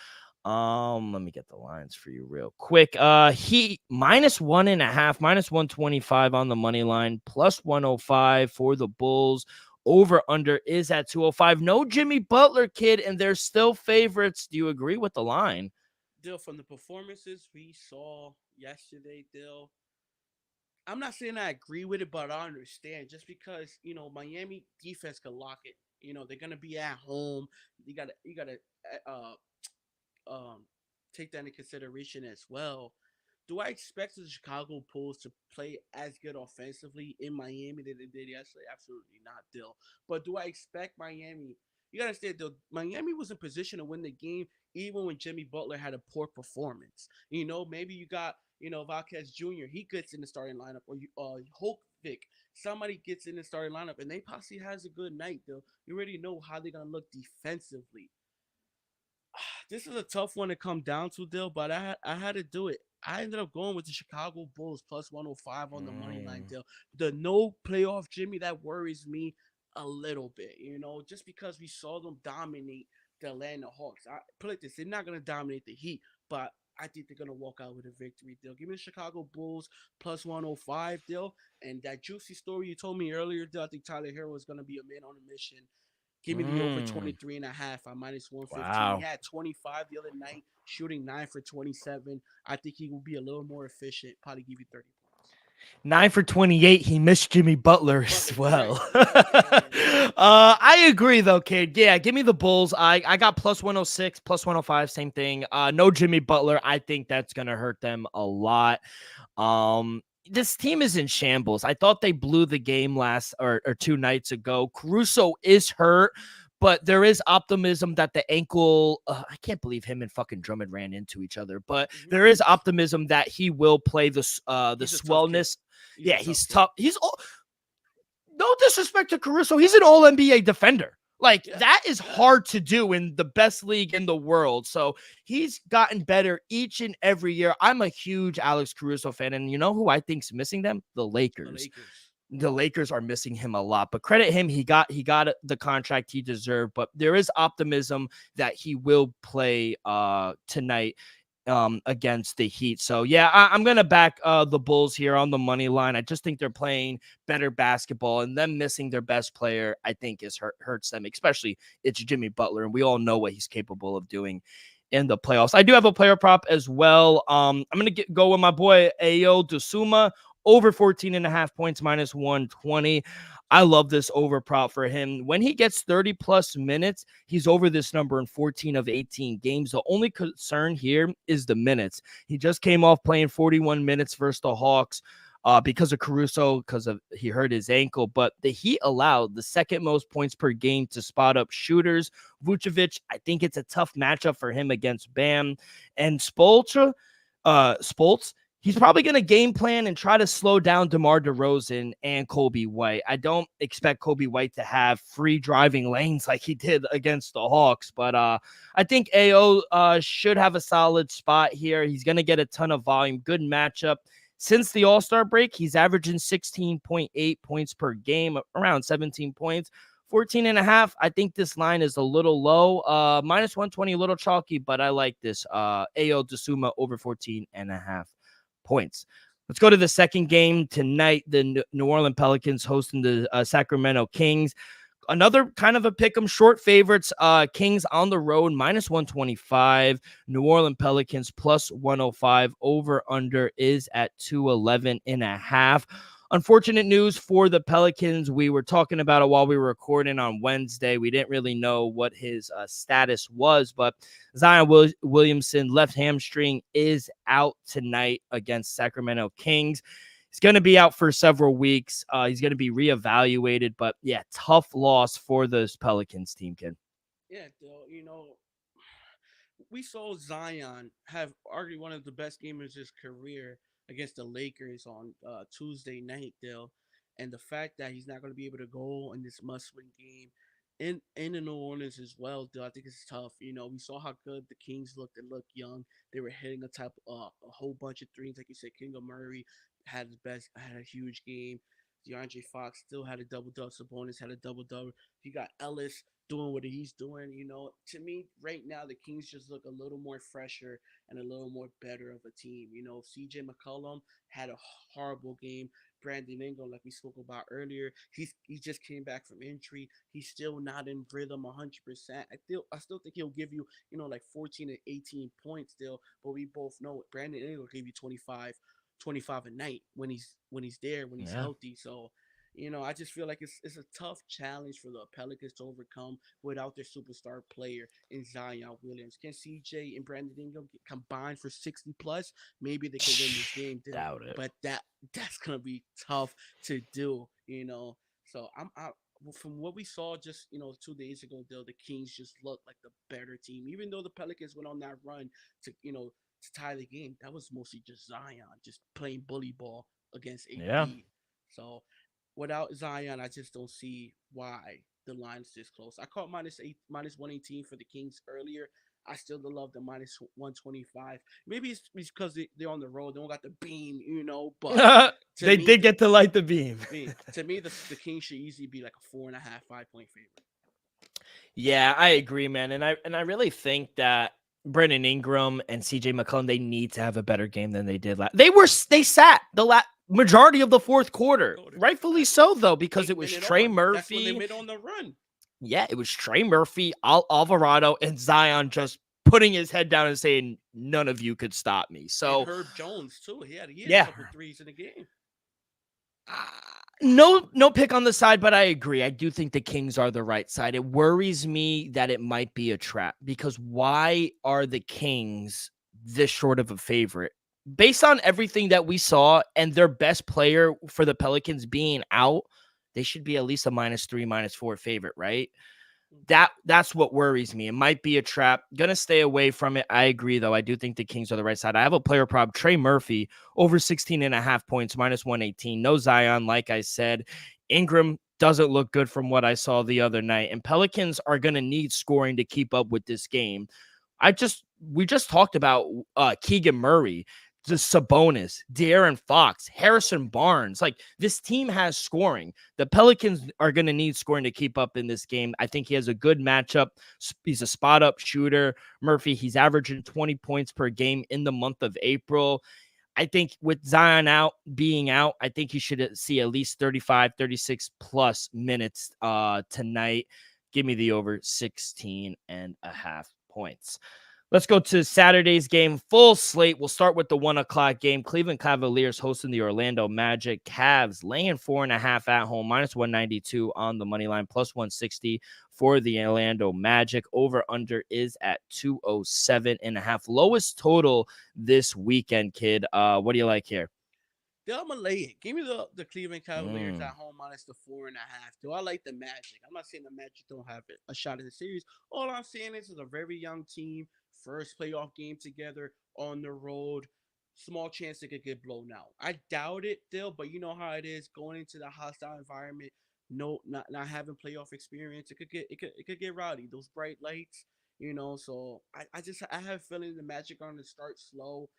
Let me get the lines for you real quick. Heat -1.5, -125 on the money line, +105 for the Bulls. Over under is at 205. No Jimmy Butler, kid, and they're still favorites. Do you agree with the line? Dill, from the performances we saw yesterday, Dill, I'm not saying I agree with it, but I understand. Just because Miami defense can lock it. They're gonna be at home. You gotta uh um take that into consideration as well. Do I expect the Chicago Bulls to play as good offensively in Miami than they did yesterday? Absolutely not, Dill. But do I expect Miami? You gotta understand, Dill. Miami was in position to win the game even when Jimmy Butler had a poor performance. Maybe you got Vasquez Jr. He gets in the starting lineup, or Hulk Vic. Somebody gets in the starting lineup, and they possibly has a good night, Dill. You already know how they're gonna look defensively. This is a tough one to come down to, Dill, but I had to do it. I ended up going with the Chicago Bulls plus 105 on the money line, Mm. Dill. The no playoff Jimmy, that worries me a little bit, just because we saw them dominate the Atlanta Hawks. Put it like this, they're not going to dominate the Heat, but I think they're going to walk out with a victory, Dill. Give me the Chicago Bulls plus 105, Dill. And that juicy story you told me earlier, Dill, I think Tyler Hero is going to be a man on a mission. Give me the over Mm. 23 and a half at minus 115. He Wow. had 25 the other night, shooting 9 for 27. I think he will be a little more efficient, probably give you 30 points. 9 for 28. He missed Jimmy Butler as Butler, well. correct, correct. Yeah. I agree though, kid. Yeah, give me the Bulls. I got plus 106, plus 105, same thing. No Jimmy Butler. I think that's gonna hurt them a lot. This team is in shambles. I thought they blew the game last or 2 nights ago. Caruso is hurt, but there is optimism that the ankle. I can't believe him and fucking Drummond ran into each other, but Hmm. there is optimism that he will play the He's a tough kid. swellness. He's a Yeah, tough he's kid. tough. No disrespect to Caruso. He's an all NBA defender. Like, Yeah, that is yeah. hard to do in the best league in the world. So he's gotten better each and every year. I'm a huge Alex Caruso fan. And you know who I think's missing them? The The Lakers. Lakers. The Lakers are missing him a lot, but credit him. He got the contract he deserved, but there is optimism that he will play tonight against the Heat. So yeah, I'm gonna back the Bulls here on the money line. I just think they're playing better basketball, and them missing their best player, I think, hurts them. Especially it's Jimmy Butler, and we all know what he's capable of doing in the playoffs. I do have a player prop as well. I'm gonna go with my boy Ayo Dosuma over 14 and a half points minus 120. I love this over prop for him. When he gets 30 plus minutes, he's over this number in 14 of 18 games. The only concern here is the minutes. He just came off playing 41 minutes versus the Hawks because of Caruso, because of he hurt his ankle. But the Heat allowed the second most points per game to spot up shooters. Vucevic, I think it's a tough matchup for him against Bam and Spoltz. He's probably going to game plan and try to slow down DeMar DeRozan and Kobe White. I don't expect Kobe White to have free driving lanes like he did against the Hawks, but I think AO should have a solid spot here. He's going to get a ton of volume, good matchup. Since the All-Star break, he's averaging 16.8 points per game, around 17 points. 14 and a half. I think this line is a little low. Minus 120, a little chalky, but I like this. AO Desuma over 14 and a half points. Let's go to the second game tonight. The New Orleans Pelicans hosting the Sacramento Kings. Another kind of a pick 'em short favorites. Kings on the road minus 125. New Orleans Pelicans plus 105. Over under is at 211 and a half. Unfortunate news for the Pelicans. We were talking about it while we were recording on Wednesday. We didn't really know what his status was, but Zion Williamson, left hamstring, is out tonight against Sacramento Kings. He's going to be out for several weeks. He's going to be reevaluated, but yeah, tough loss for this Pelicans team, kid. Yeah, Dill, we saw Zion have arguably one of the best games of his career against the Lakers on Tuesday night, Dill. And the fact that he's not going to be able to go in this must-win game in the New Orleans as well, Dill, I think it's tough. We saw how good the Kings looked and looked young. They were hitting a whole bunch of threes, like you said. King of Murray had a huge game. DeAndre Fox still had a double double. Sabonis had a double double. You got Ellis doing what he's doing. To me, right now, the Kings just look a little more fresher and a little more better of a team. CJ McCollum had a horrible game. Brandon Ingram, like we spoke about earlier, he just came back from injury. He's still not in rhythm 100%. I still think he'll give you, like 14 to 18 points still, but we both know Brandon Ingram gave you 25. 25 a night when he's there, when he's Yeah. healthy. So, I just feel like it's a tough challenge for the Pelicans to overcome without their superstar player in Zion Williams. Can CJ and Brandon Ingram get combined for 60 plus? Maybe they could win this game, Dill. Doubt it. But that's gonna be tough to do. So from what we saw just 2 days ago, Dill, the Kings just looked like the better team. Even though the Pelicans went on that run to tie the game, that was mostly just Zion just playing bully ball against Yeah. AD. So without Zion, I just don't see why the line is this close. I caught minus 118 for the Kings earlier. I still love the minus 125. Maybe it's because they're on the road. They don't got the beam, They me, did get to light the beam. to me, the Kings should easily be like a 4.5, 5-point favorite. Yeah, I agree, man. And I really think that Brandon Ingram and CJ McCollum, they need to have a better game than they did last. They sat the majority of the fourth quarter. Rightfully so, though, because it was Trey Murphy. That's when they made on the run. Yeah, it was Trey Murphy, Alvarado, and Zion just putting his head down and saying, none of you could stop me. So and Herb Jones, too. He had a couple threes in the game. No pick on the side, but I agree. I do think the Kings are the right side. It worries me that it might be a trap, because why are the Kings this short of a favorite? Based on everything that we saw and their best player for the Pelicans being out, they should be at least a -3, -4 favorite, right? That's what worries me. It might be a trap. Gonna stay away from it. I agree, though. I do think the Kings are the right side. I have a player prop, Trey Murphy, over 16.5 points, -118. No Zion, like I said. Ingram doesn't look good from what I saw the other night. And Pelicans are gonna need scoring to keep up with this game. We just talked about Keegan Murray, the Sabonis, De'Aaron Fox, Harrison Barnes. Like, this team has scoring. The Pelicans are going to need scoring to keep up in this game. I think he has a good matchup. He's a spot-up shooter. Murphy, he's averaging 20 points per game in the month of April. I think with Zion being out, I think he should see at least 35, 36 plus minutes tonight. Give me the over 16.5 points. Let's go to Saturday's game. Full slate. We'll start with the 1 o'clock game. Cleveland Cavaliers hosting the Orlando Magic. Cavs laying 4.5 at home, -192 on the money line, +160 for the Orlando Magic. Over under is at 207.5. Lowest total this weekend, kid. What do you like here? I'm gonna lay it. Give me the Cleveland Cavaliers at home minus the 4.5. Do I like the Magic? I'm not saying the Magic don't have a shot in the series. All I'm saying is it's a very young team. First playoff game together on the road. Small chance they could get blown out. I doubt it, Dill, but you know how it is going into the hostile environment. No, not having playoff experience. It could get rowdy. Those bright lights, So I have a feeling the Magic are gonna start slow.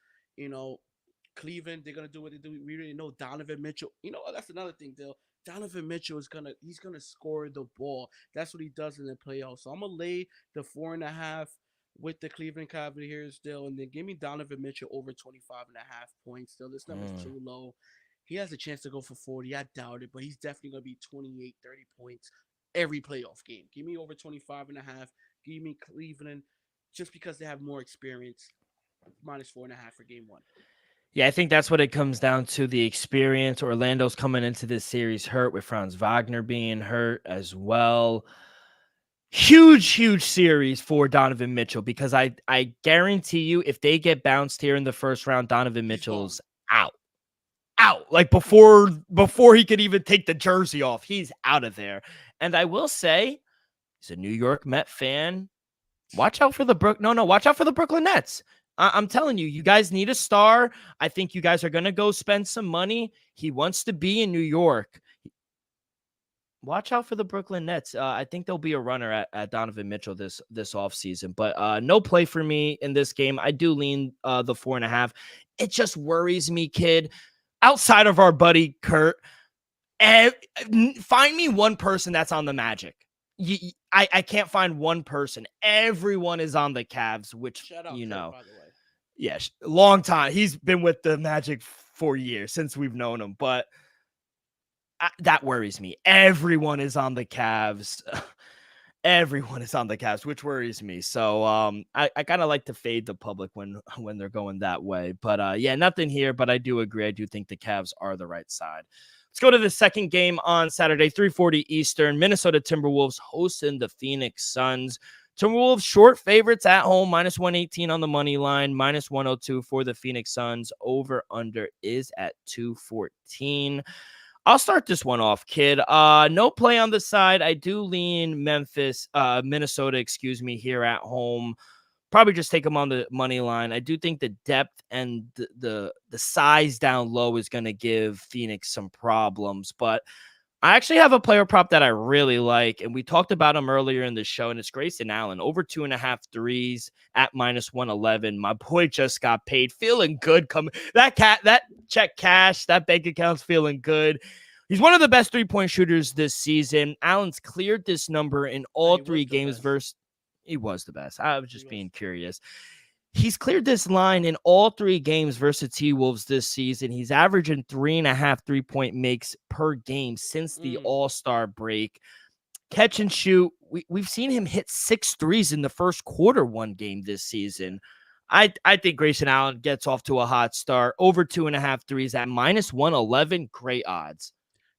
Cleveland, they're gonna do what they do. We really know Donovan Mitchell. That's another thing, Dill. Donovan Mitchell he's gonna score the ball. That's what he does in the playoffs. So I'm gonna lay the 4.5 with the Cleveland Cavaliers still, and then give me Donovan Mitchell over 25.5 points. Still, this number's too low. He has a chance to go for 40. I doubt it, but he's definitely gonna be 28, 30 points every playoff game. Give me over 25.5. Give me Cleveland, just because they have more experience. -4.5 for game 1. Yeah, I think that's what it comes down to, the experience. Orlando's coming into this series hurt, with Franz Wagner being hurt as well. Huge series for Donovan Mitchell, because I guarantee you, if they get bounced here in the first round, Donovan Mitchell's out. Like, before he could even take the jersey off, he's out of there. And I will say, he's a New York Met fan. Watch out for the Brooklyn Nets. I'm telling you, you guys need a star. I think you guys are going to go spend some money. He wants to be in New York. Watch out for the Brooklyn Nets. I think there'll be a runner at Donovan Mitchell this offseason. But no play for me in this game. I do lean the 4.5. It just worries me, kid. Outside of our buddy Kurt, find me one person that's on the Magic. I can't find one person. Everyone is on the Cavs, which, Shout out Kurt, by the way. Yes, long time. He's been with the Magic for years, since we've known him. But that worries me. Everyone is on the Cavs. Everyone is on the Cavs, which worries me. So I kind of like to fade the public when they're going that way. But yeah, nothing here. But I do agree. I do think the Cavs are the right side. Let's go to the second game on Saturday, 3:40 Eastern. Minnesota Timberwolves hosting the Phoenix Suns. Timberwolves short favorites at home, -118 on the money line, -102 for the Phoenix Suns. Over under is at 214. I'll start this one off, kid. No play on the side. I do lean Minnesota, excuse me, here at home. Probably just take them on the money line. I do think the depth and the size down low is going to give Phoenix some problems, but I actually have a player prop that I really like, and we talked about him earlier in the show, and it's Grayson Allen, over 2.5 threes at -111. My boy just got paid, feeling good. That check cash, that bank account's feeling good. He's one of the best three-point shooters this season. Allen's cleared this number in all three games versus. He was the best. I was just being curious. He's cleared this line in all three games versus T-Wolves this season. He's averaging 3.5 3-point makes per game since the All-Star break. Catch and shoot. We've seen him hit 6 threes in the first quarter one game this season. I think Grayson Allen gets off to a hot start. Over 2.5 threes at -111. Great odds.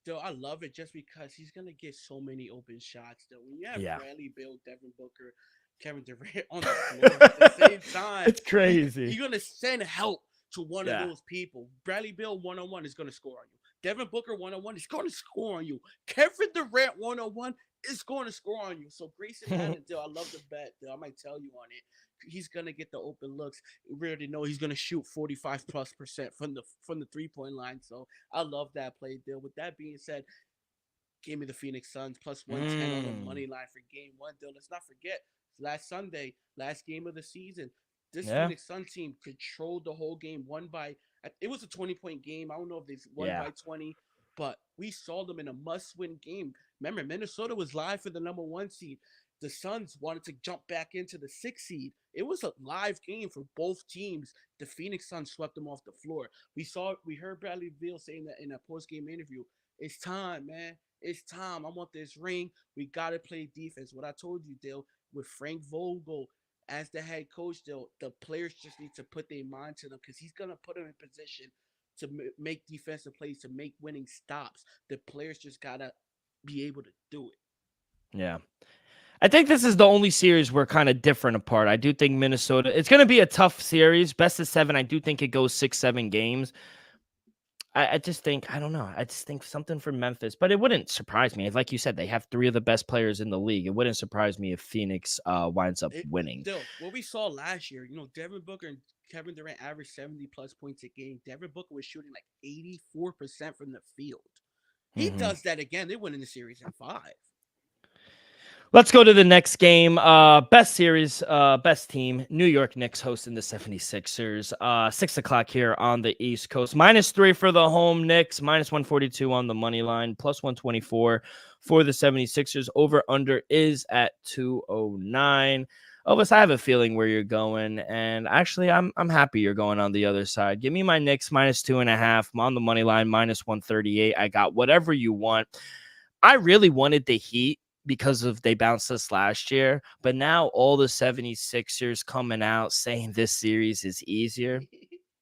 Though I love it just because he's gonna get so many open shots. Though when you have Bradley Beal, Devin Booker, Kevin Durant on the floor at the same time, it's crazy. You're gonna send help to one of those people. Bradley Beal 1-on-1 is gonna score on you. Devin Booker 1-on-1 is gonna score on you. Kevin Durant 1-on-1 is going to score on you. So Grayson Allen, I love the bet. I might tell you on it. He's gonna get the open looks. We already know he's gonna shoot 45+% from the 3-point line. So I love that play, Dill. With that being said, give me the Phoenix Suns +110 on the money line for game one, Dill. Let's not forget, last Sunday, last game of the season, this Phoenix Suns team controlled the whole game. It was a 20-point game. I don't know if they won by 20, but we saw them in a must-win game. Remember, Minnesota was live for the number 1 seed. The Suns wanted to jump back into the 6th seed. It was a live game for both teams. The Phoenix Suns swept them off the floor. We heard Bradley Beal saying that in a post-game interview. It's time, man. It's time. I want this ring. We got to play defense. What I told you, Dale, with Frank Vogel as the head coach, Dale, the players just need to put their mind to them because he's going to put them in position to make defensive plays, to make winning stops. The players just got to be able to do it. Yeah. I think this is the only series we're kind of different apart. I do think Minnesota, it's going to be a tough series. Best of 7. I do think it goes 6-7 games. I just think, I don't know. I just think something for Memphis, but it wouldn't surprise me. Like you said, they have 3 of the best players in the league. It wouldn't surprise me if Phoenix winds up winning. Still, what we saw last year, Devin Booker and Kevin Durant averaged 70+ points a game. Devin Booker was shooting like 84% from the field. He does that again. They win in the series in 5. Let's go to the next game. Best series, best team. New York Knicks hosting the 76ers. 6 o'clock here on the East Coast. -3 for the home Knicks. -142 on the money line. +124 for the 76ers. Over under is at 209. Elvis, I have a feeling where you're going, and actually, I'm happy you're going on the other side. Give me my Knicks -2.5. I'm on the money line -138. I got whatever you want. I really wanted the Heat because of they bounced us last year, but now all the 76ers coming out saying this series is easier.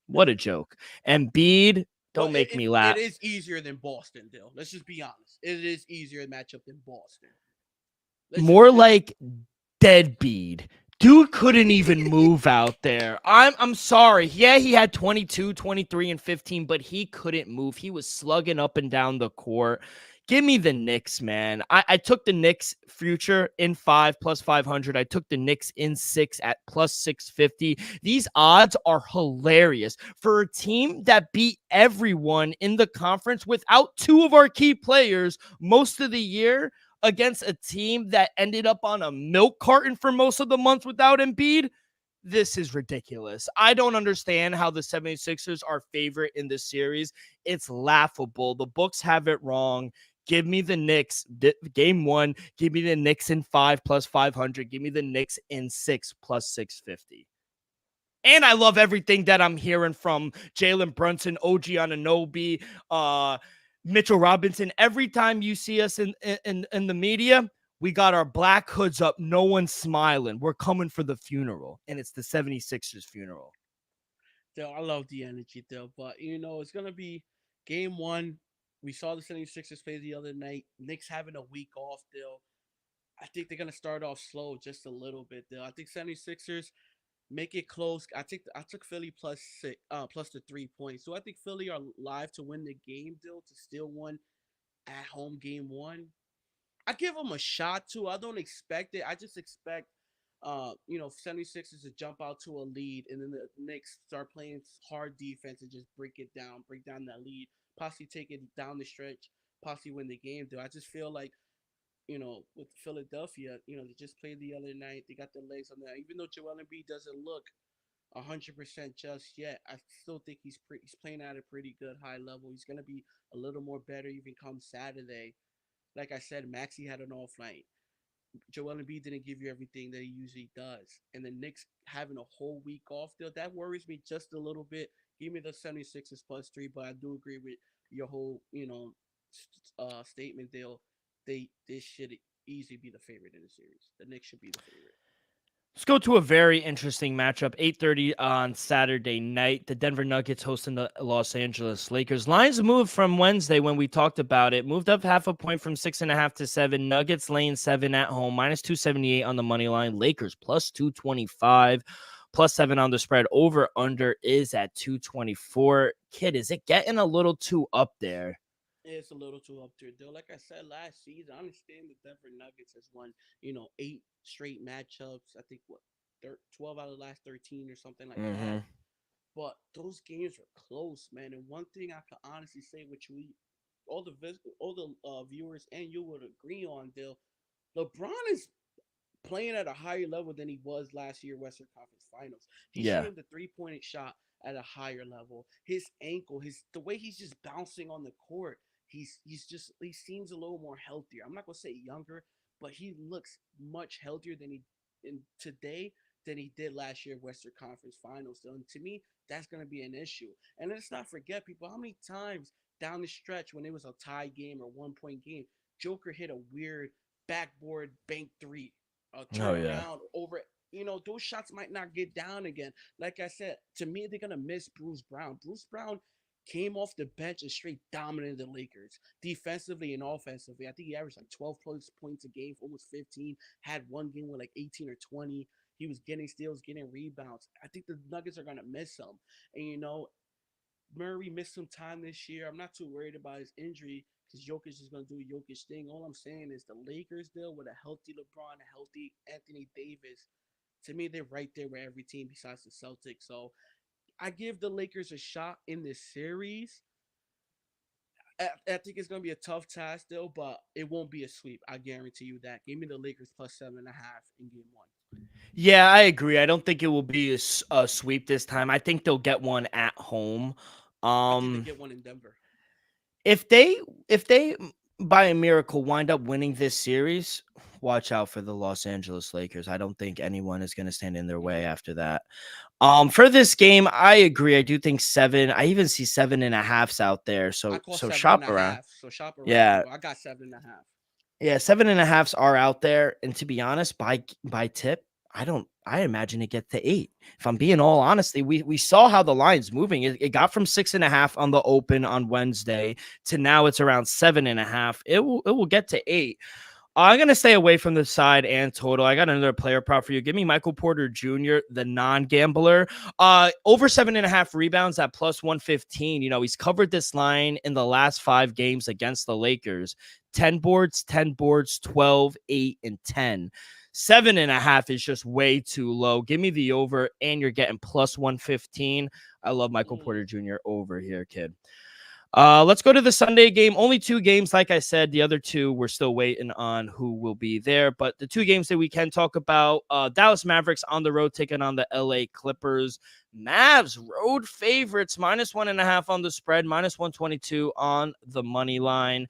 What a joke. Embiid, don't make me laugh. It is easier than Boston, Dill. Let's just be honest. It is easier matchup than Boston. More like deadbeat. Dude couldn't even move out there. I'm sorry. Yeah, he had 22, 23, and 15, but he couldn't move. He was slugging up and down the court. Give me the Knicks, man. I took the Knicks future in 5 +500. I took the Knicks in 6 at +650. These odds are hilarious for a team that beat everyone in the conference without 2 of our key players most of the year against a team that ended up on a milk carton for most of the month without Embiid. This is ridiculous. I don't understand how the 76ers are favorite in this series. It's laughable. The books have it wrong. Give me the Knicks. Game 1, give me the Knicks in 5 +500. Give me the Knicks in 6 +650. And I love everything that I'm hearing from Jalen Brunson, OG Anunoby, Mitchell Robinson. Every time you see us in the media, We got our black hoods up. No one's smiling. We're coming for the funeral. And it's the 76ers funeral. Though I love the energy, though. But it's gonna be game one. We saw the 76ers play the other night. Knicks having a week off, though. I think they're gonna start off slow just a little bit, though. I think 76ers make it close. I took Philly plus six, plus the 3 points. So I think Philly are live to win the game, though, to steal one at home game one. I give them a shot too. I don't expect it. I just expect 76ers to jump out to a lead, and then the Knicks start playing hard defense and just break down that lead, possibly take it down the stretch, possibly win the game. Though I just feel like with Philadelphia, they just played the other night. They got the legs on that. Even though Joel Embiid doesn't look 100% just yet, I still think he's playing at a pretty good high level. He's gonna be a little more better even come Saturday. Like I said, Maxi had an off night. Joel Embiid didn't give you everything that he usually does. And the Knicks having a whole week off, though, that worries me just a little bit. Give me the 76ers plus 3, but I do agree with your whole, statement, Dale. They should easily be the favorite in the series. The Knicks should be the favorite. Let's go to a very interesting matchup. 8:30 on Saturday night. The Denver Nuggets hosting the Los Angeles Lakers. Lines moved from Wednesday when we talked about it. Moved up half a point from 6.5 to 7. Nuggets laying 7 at home. Minus 278 on the money line. Lakers plus 225. Plus 7 on the spread. Over under is at 224. Kid, is it getting a little too up there? It's a little too up there, though. Like I said last season, I understand the Denver Nuggets has won, 8 straight matchups. I think 12 out of the last 13 or something like that. But those games were close, man. And one thing I can honestly say, which all the viewers and you would agree on, Dill, LeBron is playing at a higher level than he was last year Western Conference Finals. He's Yeah. shooting the 3-point shot at a higher level. His ankle, the way he's just bouncing on the court, he seems a little more healthier. I'm not gonna say younger, but he looks much healthier than he in today than he did last year Western Conference Finals. So, and to me, that's gonna be an issue. And let's not forget, people, how many times down the stretch when it was a tie game or 1 point game, Joker hit a weird backboard bank three, Oh, turn yeah. around over. Those shots might not get down again. Like I said, to me, they're gonna miss Bruce Brown. Bruce Brown came off the bench and straight dominated the Lakers defensively and offensively. I think he averaged like 12 points a game, almost 15. Had one game with like 18 or 20. He was getting steals, getting rebounds. I think the Nuggets are gonna miss him. And Murray missed some time this year. I'm not too worried about his injury because Jokic is going to do Jokic thing. All I'm saying is the Lakers deal with a healthy LeBron, a healthy Anthony Davis. To me, they're right there with every team besides the Celtics. So I give the Lakers a shot in this series. I think it's going to be a tough task still, but it won't be a sweep. I guarantee you that. Give me the Lakers plus 7.5 in game one. Yeah, I agree. I don't think it will be a sweep this time. I think they'll get one at home. I think they get one in Denver. If they by a miracle wind up winning this series, watch out for the Los Angeles Lakers. I don't think anyone is going to stand in their way after that. For this game, I agree. I do think 7. I even see 7.5s out there. So I call shop 7.5. around. So shop around. Yeah. People. I got 7.5. Yeah, 7.5s are out there. And to be honest, by tip, I imagine it get to 8. If I'm being all honesty, we saw how the line's moving. It got from 6.5 on the open on Wednesday to now it's around 7.5. It will get to 8. I'm going to stay away from the side and total. I got another player prop for you. Give me Michael Porter Jr., the non-gambler. Over 7.5 rebounds at plus 115. He's covered this line in the last 5 games against the Lakers. 10 boards, 12, 8, and 10. 7.5 is just way too low. Give me the over, and you're getting plus 115. I love Michael Porter Jr. over here, kid. Let's go to the Sunday game. Only 2 games, like I said. The other 2, we're still waiting on who will be there. But the 2 games that we can talk about, Dallas Mavericks on the road taking on the LA Clippers. Mavs road favorites, minus 1.5 on the spread, minus 122 on the money line.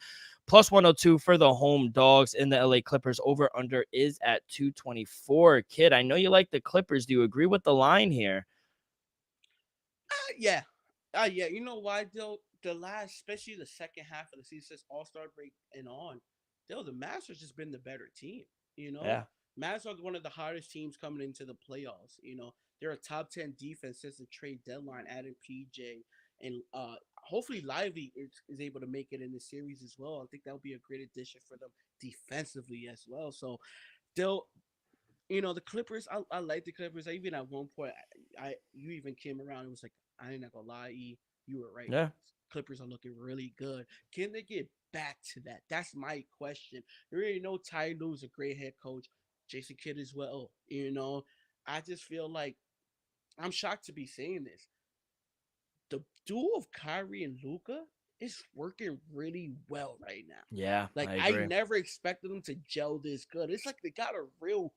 Plus 102 for the home dogs in the LA Clippers. Over under is at 224. Kid, I know you like the Clippers. Do you agree with the line here? Yeah. Yeah. You know why, though? The last, especially the second half of the season, since All-Star break and on, The Mavs have just been the better team. You know, Yeah. Mavs are one of the hottest teams coming into the playoffs. They're a top 10 defense since the trade deadline, adding PJ and hopefully Lively is able to make it in the series as well. I think that would be a great addition for them defensively as well. So they'll the Clippers. I like the Clippers. I even at one point, you even came around and was like, I ain't not gonna lie, you were right. Yeah. Clippers are looking really good. Can they get back to that? That's my question. You already know Ty Lue's a great head coach. Jason Kidd as well. I just feel like I'm shocked to be saying this. The duo of Kyrie and Luca is working really well right now. Yeah, Like I I agree. never expected them to gel this good. It's like they got a real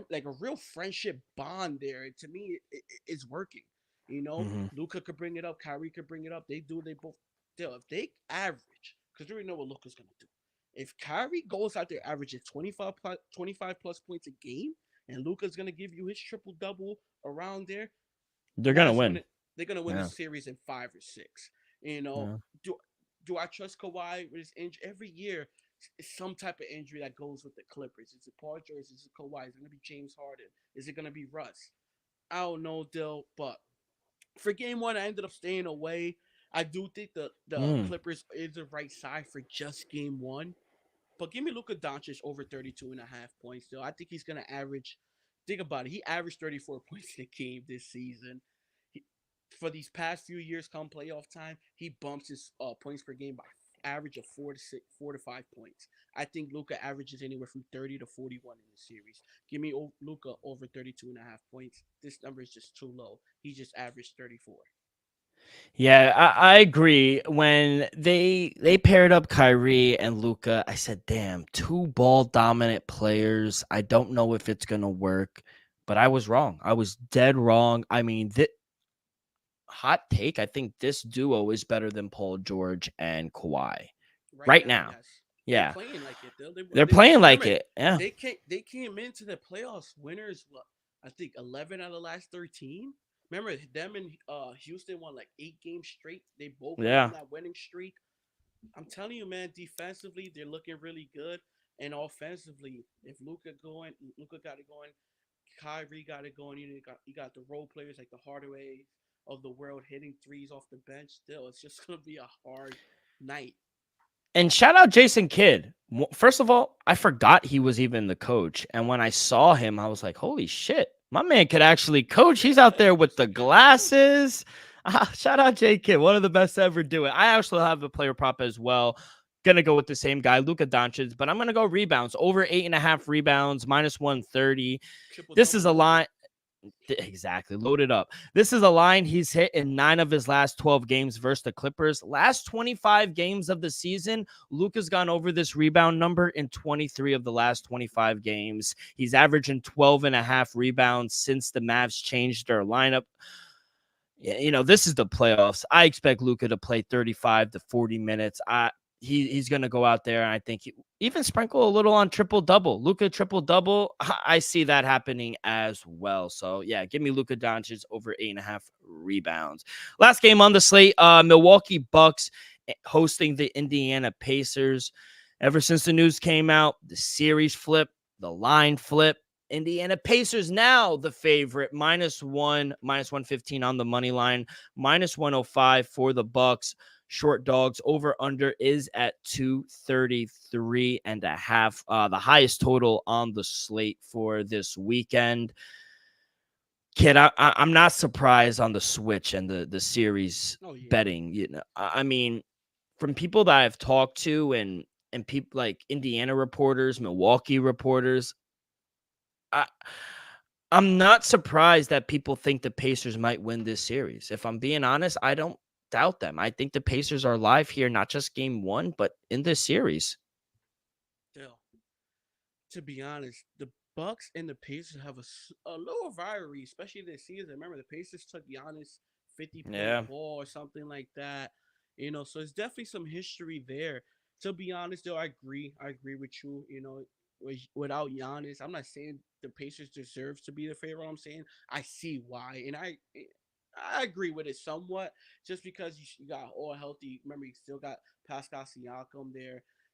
like a real friendship bond there. And to me, it's working. Hmm. Luca could bring it up, Kyrie could bring it up. They do. They both. If they average, because we already know what Luca's gonna do. If Kyrie goes out there averaging 25 plus points a game, and Luca's gonna give you his triple double around there, They're gonna Mavs win. winning. They're gonna win the Yeah. series in 5 or 6. You know, Yeah. do do I trust Kawhi with his injury every year? It's some type of injury that goes with the Clippers. Is it Paul George? Is it Kawhi? Is it gonna be James Harden? Is it gonna be Russ? I don't know, Dill. But for game one, I ended up staying away. I do think the Mm. Clippers is the right side for just game one. But give me Luka Doncic over 32.5 points, though. I think he's going to average. Think about it. He averaged 34 points in a game this season. He, for these past few years, come playoff time, he bumps his points per game by average of 4 to 5 points. I think Luka averages anywhere from 30 to 41 in the series. Give me Luka over 32.5 points. This number is just too low. He just averaged 34. Yeah, I agree. When they paired up Kyrie and Luca, I said, "Damn, two ball dominant players. I don't know if it's gonna work." But I was wrong. I was dead wrong. I mean, hot take. I think this duo is better than Paul George and Kawhi Right right now, now. yes. They're Yeah, playing like it. they're playing like Remember it. Yeah, they came into the playoffs winners. What I think 11 out of the last 13. Remember them and Houston won like 8 games straight. They both went on yeah. that winning streak. I'm telling you, man. Defensively, they're looking really good, and offensively, if Luca got it going. Kyrie got it going. You got the role players like the Hardaway of the world hitting threes off the bench. Still, it's just gonna be a hard night. And shout out Jason Kidd. First of all, I forgot he was even the coach. And when I saw him, I was like, holy shit, my man could actually coach. He's out Yeah, there with the Jason Kidd can coach. glasses. Shout out J Kidd, one of the best to ever do it. I actually have the player prop as well. Gonna go with the same guy, Luka Doncic, but I'm gonna go rebounds over 8.5 rebounds, minus 130. Triple This is double a loaded. line. Exactly. Loaded up. This is a line he's hit in 9 of his last 12 games versus the Clippers. Last 25 games of the season, Luka's gone over this rebound number in 23 of the last 25 games. He's averaging 12 and a half rebounds since the Mavs changed their lineup. This is the playoffs. I expect Luka to play 35 to 40 minutes. He's going to go out there, and I think even sprinkle a little on triple double. Luka triple double. I see that happening as well. So yeah, give me Luka Doncic over 8.5 rebounds. Last game on the slate, Milwaukee Bucks hosting the Indiana Pacers. Ever since the news came out, the series flip, the line flip. Indiana Pacers now the favorite, minus 115 on the money line, minus 105 for the Bucks. Short dogs over under is at 233 and a half. The highest total on the slate for this weekend. Kid, I'm not surprised on the switch and the series Oh yeah. betting. I mean, from people that I've talked to and people like Indiana reporters, Milwaukee reporters, I, I'm not surprised that people think the Pacers might win this series. If I'm being honest, I don't doubt them. I think the Pacers are live here, not just game one, but in this series. Still, to be honest, the Bucks and the Pacers have a little rivalry, especially this season. Remember, the Pacers took Giannis 50-point Yeah. ball or something like that. So it's definitely some history there. To be honest, though, I agree. I agree with you. Without Giannis, I'm not saying the Pacers deserves to be the favorite. I'm saying I see why, and I agree with it somewhat. Just because you got all healthy. Remember, you still got Pascal Siakam there.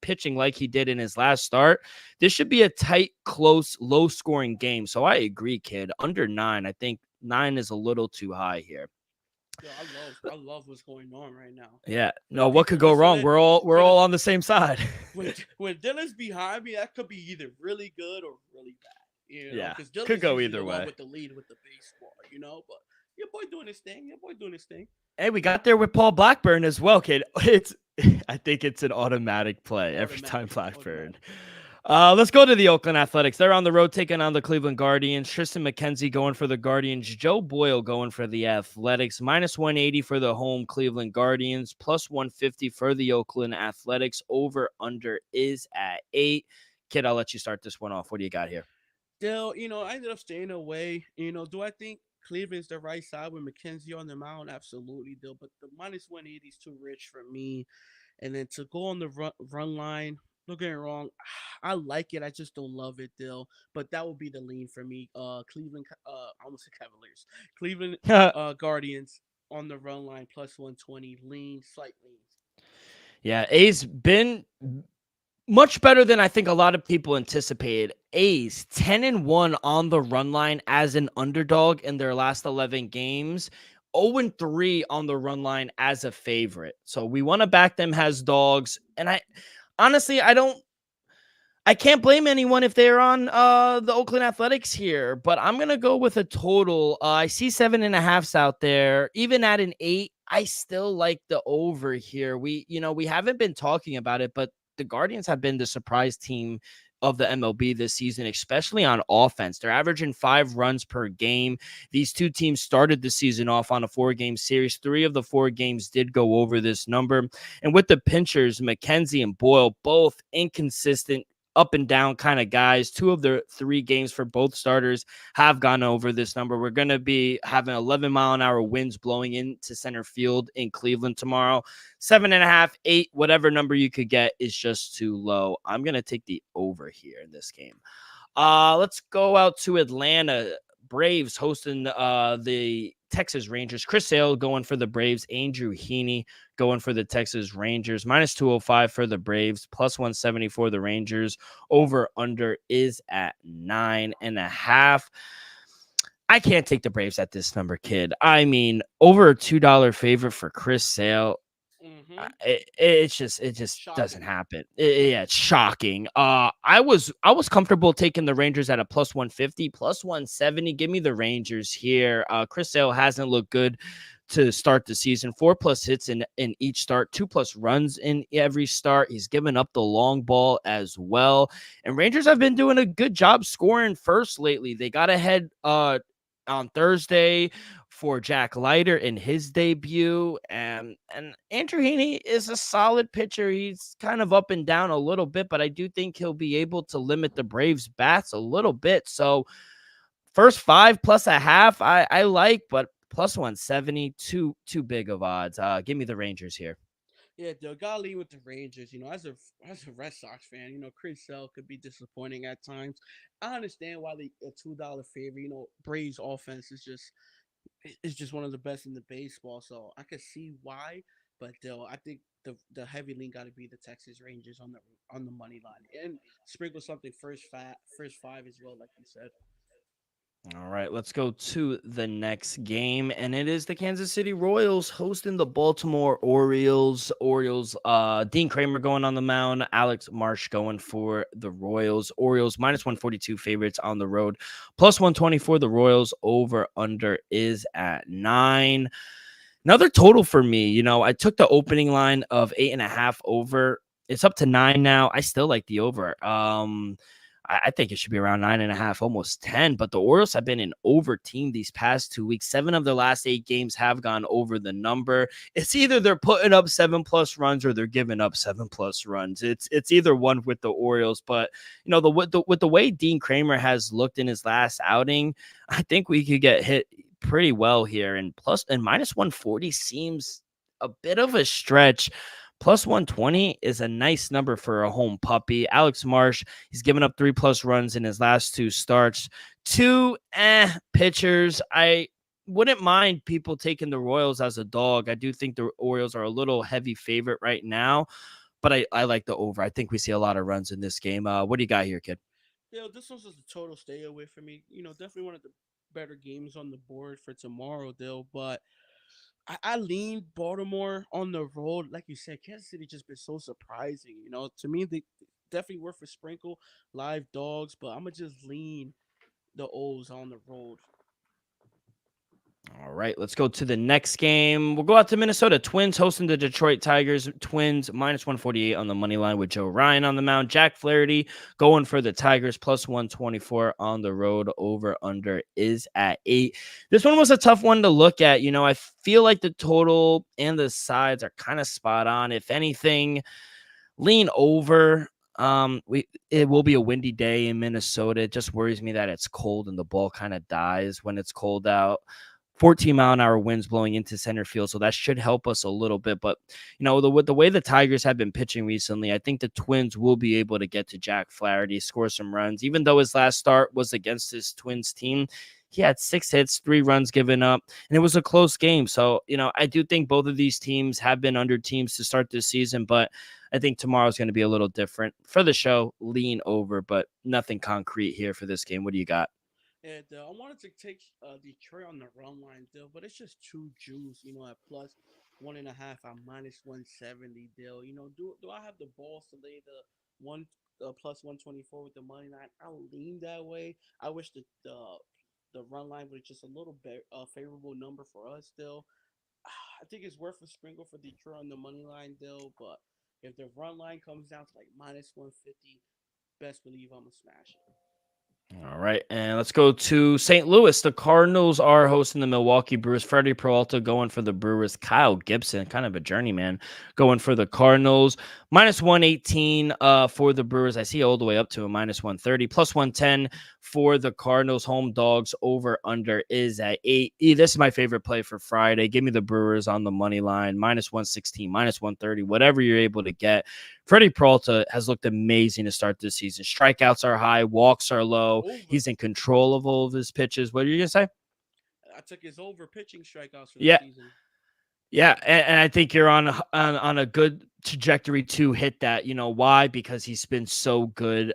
pitching like he did in his last start, this should be a tight, close, low-scoring game. So I agree, kid. Under 9, I think 9 is a little too high here. Yo, I love what's going on right now. Yeah. When No, what could people go listen wrong? to We're when all on the same side. when Dylan's behind me, that could be either really good or really bad. Yeah. Because Could Dylan's go usually either the one way. with the lead with the baseball. But your boy doing his thing. Hey, we got there with Paul Blackburn as well, kid. I think it's an automatic play every time Blackburn. Let's go to the Oakland Athletics. They're on the road taking on the Cleveland Guardians. Tristan McKenzie going for the Guardians. Joe Boyle going for the Athletics. Minus 180 for the home Cleveland Guardians. Plus 150 for the Oakland Athletics. Over under is at 8. Kid, I'll let you start this one off. What do you got here? Still, I ended up staying away. Do I think Cleveland's the right side with McKenzie on the mound? Absolutely, Dill. But the minus 180 is too rich for me. And then to go on the run line, don't get me wrong, I like it. I just don't love it, Dill. But that would be the lean for me. Cleveland, I almost said Cavaliers. Cleveland Guardians on the run line plus 120, slight leans. Yeah, A's been much better than I think a lot of people anticipated. A's 10-1 on the run line as an underdog in their last 11 games. 0-3 on the run line as a favorite. So we want to back them as dogs. And I honestly, I can't blame anyone if they're on the Oakland Athletics here, but I'm going to go with a total. I see 7.5s out there. Even at an 8, I still like the over here. We haven't been talking about it, but the Guardians have been the surprise team of the MLB this season, especially on offense. They're averaging 5 runs per game. These two teams started the season off on a 4-game series. 3 of the 4 games did go over this number. And with the pitchers, McKenzie and Boyle, both inconsistent, up and down kind of guys. 2 of the 3 games for both starters have gone over this number. We're going to be having 11-mile-an-hour winds blowing into center field in Cleveland tomorrow. 7.5, 8, whatever number you could get is just too low. I'm going to take the over here in this game. Let's go out to Atlanta. Braves hosting the Texas Rangers. Chris Sale going for the Braves. Andrew Heaney going for the Texas Rangers. Minus 205 for the Braves. Plus 170 for the Rangers. Over under is at 9.5. I can't take the Braves at this number, kid. I mean, over a $2 favorite for Chris Sale. It just shocking. Doesn't happen. It's shocking. I was comfortable taking the Rangers at a plus 150, plus 170. Give me the Rangers here. Chris Sale hasn't looked good to start the season. 4+ hits in each start, 2+ runs in every start. He's given up the long ball as well. And Rangers have been doing a good job scoring first lately. They got ahead on Thursday for Jack Leiter in his debut. And Andrew Heaney is a solid pitcher. He's kind of up and down a little bit, but I do think he'll be able to limit the Braves' bats a little bit. So first 5 plus a half, I like, but plus 170, too big of odds. Give me the Rangers here. Yeah, Doug, gotta lean with the Rangers. As a Red Sox fan, Chris Sale could be disappointing at times. I understand why a $2 favor. Braves offense is just one of the best in the baseball, so I could see why. But Dill, I think the heavy lean got to be the Texas Rangers on the money line and sprinkle something first 5 as well, like you said. All right, let's go to the next game, and it is the Kansas City Royals hosting the Baltimore Orioles. Dean Kramer going on the mound, Alex Marsh going for the Royals. Orioles minus 142 favorites on the road, plus 120 for the Royals. Over under is at 9. Another total for me. I took the opening line of 8.5 over. It's up to 9 now. I still like the over. I think it should be around 9.5, almost 10. But the Orioles have been an over team these past 2 weeks. 7 of their last 8 games have gone over the number. It's either they're putting up 7+ runs or they're giving up 7+ runs. It's either one with the Orioles. But with the way Dean Kramer has looked in his last outing, I think we could get hit pretty well here. And minus 140 seems a bit of a stretch. Plus 120 is a nice number for a home puppy. Alex Marsh, he's given up 3+ runs in his last 2 starts. 2 pitchers. I wouldn't mind people taking the Royals as a dog. I do think the Orioles are a little heavy favorite right now. but I like the over. I think we see a lot of runs in this game. What do you got here, kid? This was just a total stay away for me. Definitely one of the better games on the board for tomorrow, Dill. But I lean Baltimore on the road. Like you said, Kansas City just been so surprising. To me, they definitely worth a sprinkle, live dogs. But I'm going to just lean the O's on the road. All right, let's go to the next game. We'll go out to Minnesota. Twins hosting the Detroit Tigers. Twins minus 148 on the money line with Joe Ryan on the mound. Jack Flaherty going for the Tigers plus 124 on the road. Over under is at 8. This one was a tough one to look at. I feel like the total and the sides are kind of spot on. If anything, lean over. It will be a windy day in Minnesota. It just worries me that it's cold and the ball kind of dies when it's cold out. 14-mile-an-hour winds blowing into center field, so that should help us a little bit. But, the way the Tigers have been pitching recently, I think the Twins will be able to get to Jack Flaherty, score some runs. Even though his last start was against his Twins team, he had 6 hits, 3 runs given up, and it was a close game. So, I do think both of these teams have been under teams to start this season, but I think tomorrow's going to be a little different. For the show, lean over, but nothing concrete here for this game. What do you got? And I wanted to take Detroit on the run line, Dill, but it's just too juice, at plus 1.5 on minus 170, Dill. Do I have the balls to lay the one plus 124 with the money line? I'll lean that way. I wish the run line was just a little bit favorable number for us, Dill. I think it's worth a sprinkle for Detroit on the money line, Dill. But if the run line comes down to like minus 150, best believe I'm gonna smash it. All right, and let's go to St. Louis. The Cardinals are hosting the Milwaukee Brewers. Freddie Peralta going for the Brewers. Kyle Gibson, kind of a journeyman, going for the Cardinals. Minus 118 for the Brewers. I see all the way up to a minus 130. Plus 110 for the Cardinals. Home dogs over under is at 8. This is my favorite play for Friday. Give me the Brewers on the money line. Minus 116, minus 130, whatever you're able to get. Freddie Peralta has looked amazing to start this season. Strikeouts are high, walks are low. Over. He's in control of all of his pitches. What are you going to say? I took his over pitching strikeouts for the season. Yeah, and I think you're on a good trajectory to hit that. You know why? Because he's been so good.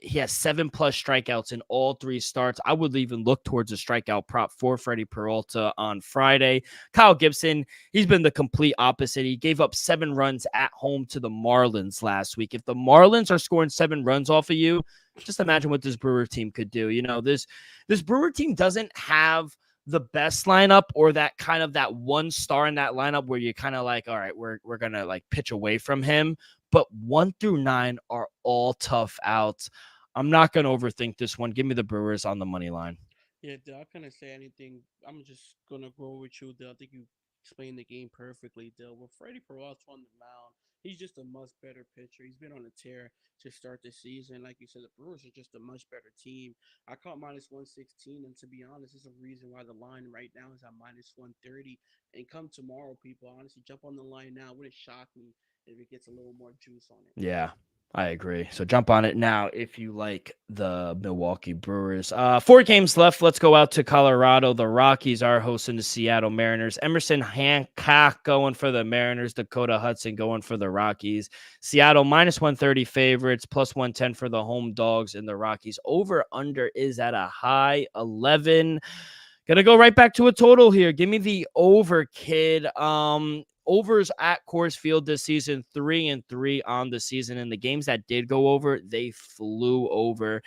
He has 7+ strikeouts in all 3 starts. I would even look towards a strikeout prop for Freddie Peralta on Friday. Kyle Gibson, he's been the complete opposite. He gave up 7 runs at home to the Marlins last week. If the Marlins are scoring 7 runs off of you, just imagine what this Brewer team could do. This Brewer team doesn't have the best lineup or that kind of that one star in that lineup where you're kind of like, all right, we're going to like pitch away from him. But 1 through 9 are all tough outs. I'm not going to overthink this one. Give me the Brewers on the money line. Yeah, I couldn't say anything. I'm just going to go with you, Dill. I think you explained the game perfectly, Dill. With Freddie Peralta on the mound, he's just a much better pitcher. He's been on a tear to start the season. Like you said, the Brewers are just a much better team. I caught minus 116, and to be honest, there's a reason why the line right now is at minus 130. And come tomorrow, people, honestly, jump on the line now. It wouldn't shock me if it gets a little more juice on it. Yeah, I agree. So jump on it now if you like the Milwaukee Brewers. 4 games left. Let's go out to Colorado. The Rockies are hosting the Seattle Mariners. Emerson Hancock going for the Mariners. Dakota Hudson going for the Rockies. Seattle minus 130 favorites, plus 110 for the home dogs and the Rockies. Over under is at a high 11. Gonna go right back to a total here. Give me the over, kid. Overs at Coors Field this season, 3-3 on the season. And the games that did go over, they flew over.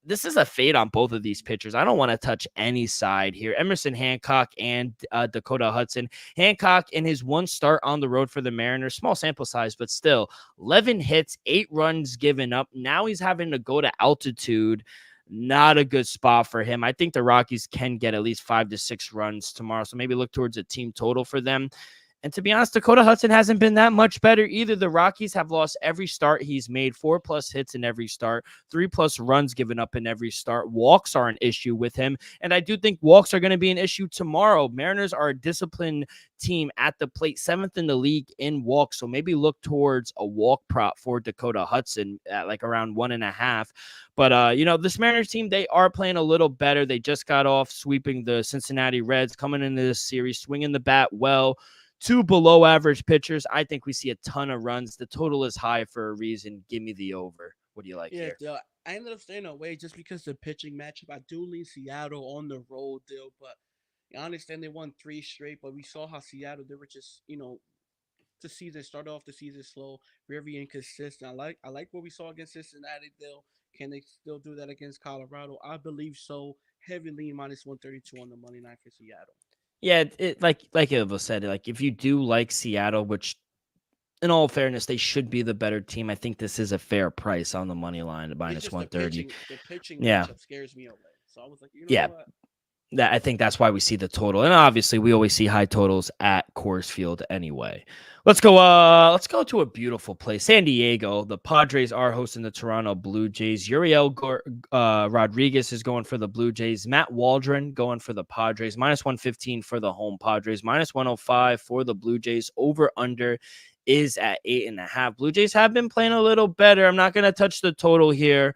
This is a fade on both of these pitchers. I don't want to touch any side here. Emerson Hancock and Dakota Hudson. Hancock in his 1 start on the road for the Mariners, small sample size, but still 11 hits, 8 runs given up. Now he's having to go to altitude. Not a good spot for him. I think the Rockies can get at least 5 to 6 runs tomorrow. So maybe look towards a team total for them. And to be honest, Dakota Hudson hasn't been that much better either. The Rockies have lost every start he's made, 4+ hits in every start, 3+ runs given up in every start. Walks are an issue with him. And I do think walks are going to be an issue tomorrow. Mariners are a disciplined team at the plate, 7th in the league in walks. So maybe look towards a walk prop for Dakota Hudson at like around 1.5. But, this Mariners team, they are playing a little better. They just got off sweeping the Cincinnati Reds, coming into this series, swinging the bat well. two below average pitchers. I think we see a ton of runs. The total is high for a reason. Give me the over. What do you like Yeah, here? Dill. I ended up staying away just because the pitching matchup. I do lean Seattle on the road, Dill, but I understand they won three straight, but we saw how Seattle they were just the season started off the season slow, very inconsistent. I like what we saw against Cincinnati. Dill, can they still do that against Colorado? I believe so. Heavy lean minus 132 on the money line for Seattle. Yeah, it like Elvis said, like if you do like Seattle, which in all fairness, they should be the better team. I think this is a fair price on the money line at It's minus just the 130. pitching. The pitching Yeah. matchup scares me away. So I was like, you know Yeah. what? I think that's why we see the total. And obviously we always see high totals at Coors Field anyway. Let's go to a beautiful place. San Diego. The Padres are hosting the Toronto Blue Jays. Rodriguez is going for the Blue Jays. Matt Waldron going for the Padres. Minus 115 for the home Padres. Minus 105 for the Blue Jays. Over under is at 8.5. Blue Jays have been playing a little better. I'm not going to touch the total here.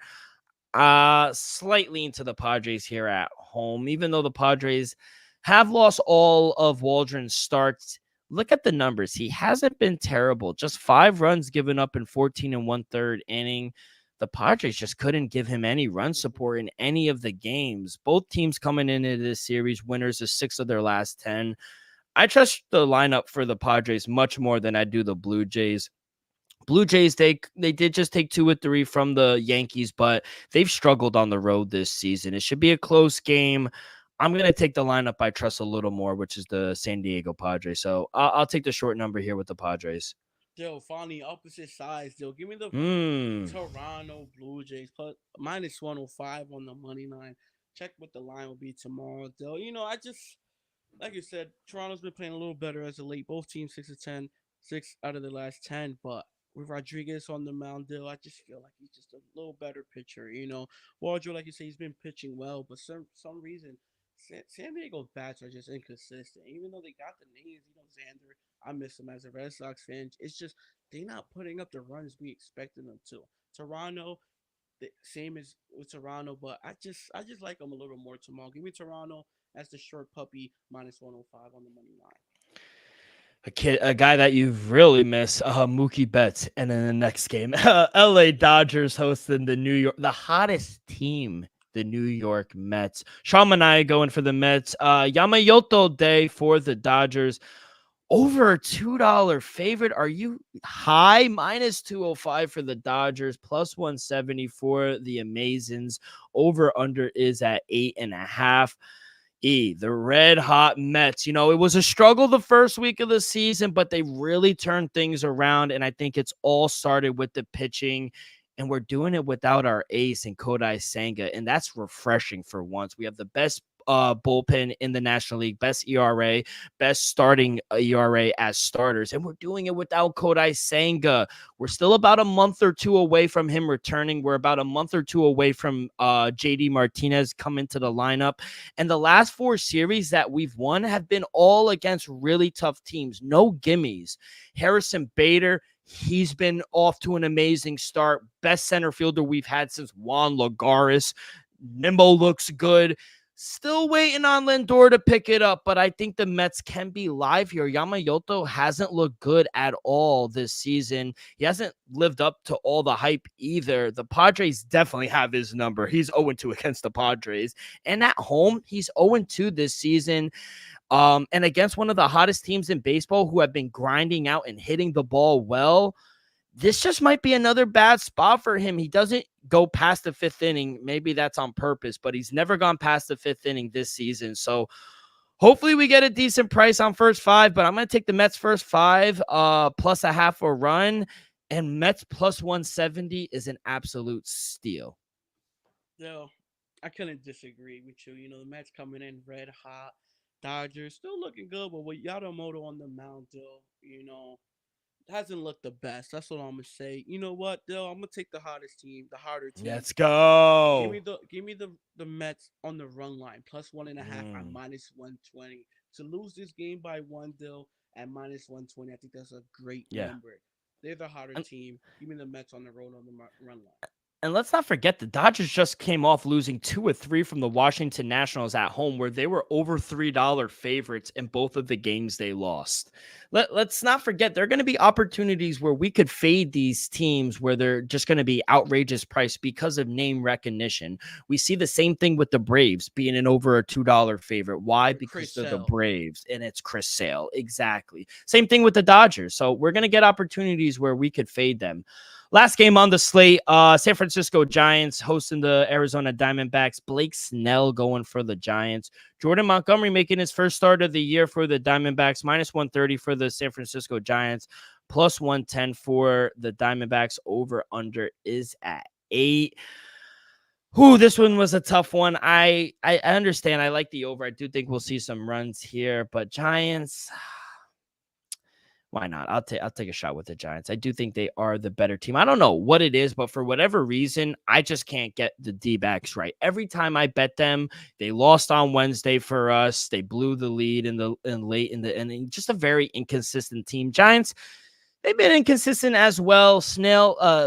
Slightly into the Padres here at home, even though the Padres have lost all of Waldron's starts. Look at the numbers. He hasn't been terrible. Just 5 runs given up in 14 and 1/3 inning. The Padres just couldn't give him any run support in any of the games. Both teams coming into this series winners of 6 of their last 10. I trust the lineup for the Padres much more than I do the Blue Jays. Blue Jays, they did just take 2 or 3 from the Yankees, but they've struggled on the road this season. It should be a close game. I'm going to take the lineup I trust a little more, which is the San Diego Padres. So I'll take the short number here with the Padres. Dill, finally opposite sides. Dill, give me the Hmm. Toronto Blue Jays plus minus 105 on the money line. Check what the line will be tomorrow, Dill. I just like you said, Toronto's been playing a little better as of late. Both teams 6 of 10, 6 out of the last 10. But with Rodriguez on the mound, Dill, I just feel like he's just a little better pitcher. Wardrow, like you say, he's been pitching well, but some reason San Diego's bats are just inconsistent. Even though they got the names, Xander, I miss him as a Red Sox fan. It's just they're not putting up the runs we expected them to. Toronto, the same as with Toronto, but I just like them a little more tomorrow. Give me Toronto as the short puppy minus 105 on the money line. A guy that you've really missed, Mookie Betts. And in the next game, LA Dodgers hosting the hottest team, the New York Mets. Sean Manaea going for the Mets. Yamamoto Day for the Dodgers. Over a $2 favorite. Are you high? Minus 205 for the Dodgers, plus 170 for the Amazons. Over under is at 8.5. The red hot Mets. It was a struggle the first week of the season, but they really turned things around. And I think it's all started with the pitching. And we're doing it without our ace and Kodai Senga. And that's refreshing for once. We have the best bullpen in the National League, best ERA, best starting ERA as starters. And we're doing it without Kodai Senga. We're still about a month or two away from him returning. We're about a month or two away from JD Martinez coming to the lineup. And the last 4 series that we've won have been all against really tough teams. No gimmies. Harrison Bader, he's been off to an amazing start. Best center fielder we've had since Juan Lagares. Nimmo looks good. Still waiting on Lindor to pick it up, but I think the Mets can be live here. Yamamoto hasn't looked good at all this season. He hasn't lived up to all the hype either. The Padres definitely have his number. He's 0-2 against the Padres. And at home, he's 0-2 this season. And against one of the hottest teams in baseball who have been grinding out and hitting the ball well. This just might be another bad spot for him. He doesn't go past the 5th inning. Maybe that's on purpose, but he's never gone past the 5th inning this season. So hopefully we get a decent price on first 5, but I'm going to take the Mets first 5 plus a half a run, and Mets plus 170 is an absolute steal. So I couldn't disagree with you. The Mets coming in red hot. Dodgers still looking good, but with Yamamoto on the mound, hasn't looked the best. That's what I'm gonna say. You know what, Dill? I'm gonna take the hottest team, the harder team. Let's go. Give me the Mets on the run line plus 1.5 at minus 120 to lose this game by 1, Dill, at minus 120. I think that's a great number. They're the harder team. Give me the Mets on the road on the run line. And let's not forget the Dodgers just came off losing 2 or 3 from the Washington Nationals at home, where they were over $3 favorites in both of the games they lost. Let's not forget there are going to be opportunities where we could fade these teams where they're just going to be outrageous price because of name recognition. We see the same thing with the Braves being an over a $2 favorite. Why? Because Chris they're the Sale. Braves and it's Chris Sale. Exactly. Same thing with the Dodgers. So we're going to get opportunities where we could fade them. Last game on the slate, San Francisco Giants hosting the Arizona Diamondbacks. Blake Snell going for the Giants. Jordan Montgomery making his first start of the year for the Diamondbacks. Minus 130 for the San Francisco Giants. Plus 110 for the Diamondbacks. Over under is at 8. Whew, this one was a tough one. I understand. I like the over. I do think we'll see some runs here, but Giants, why not? I'll take a shot with the Giants. I do think they are the better team. I don't know what it is, but for whatever reason, I just can't get the D-backs right. Every time I bet them, they lost on Wednesday for us. They blew the lead and just a very inconsistent team. Giants, they've been inconsistent as well.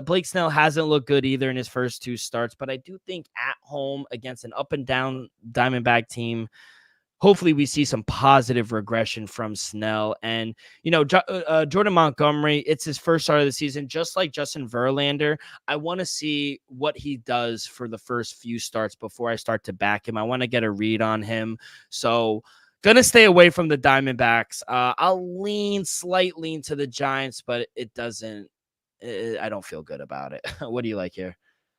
Blake Snell hasn't looked good either in his first 2 starts, but I do think at home against an up and down Diamondback team, hopefully we see some positive regression from Snell. And, Jordan Montgomery, it's his first start of the season, just like Justin Verlander. I want to see what he does for the first few starts before I start to back him. I want to get a read on him. So gonna stay away from the Diamondbacks. I'll slight lean to the Giants, but I don't feel good about it. What do you like here?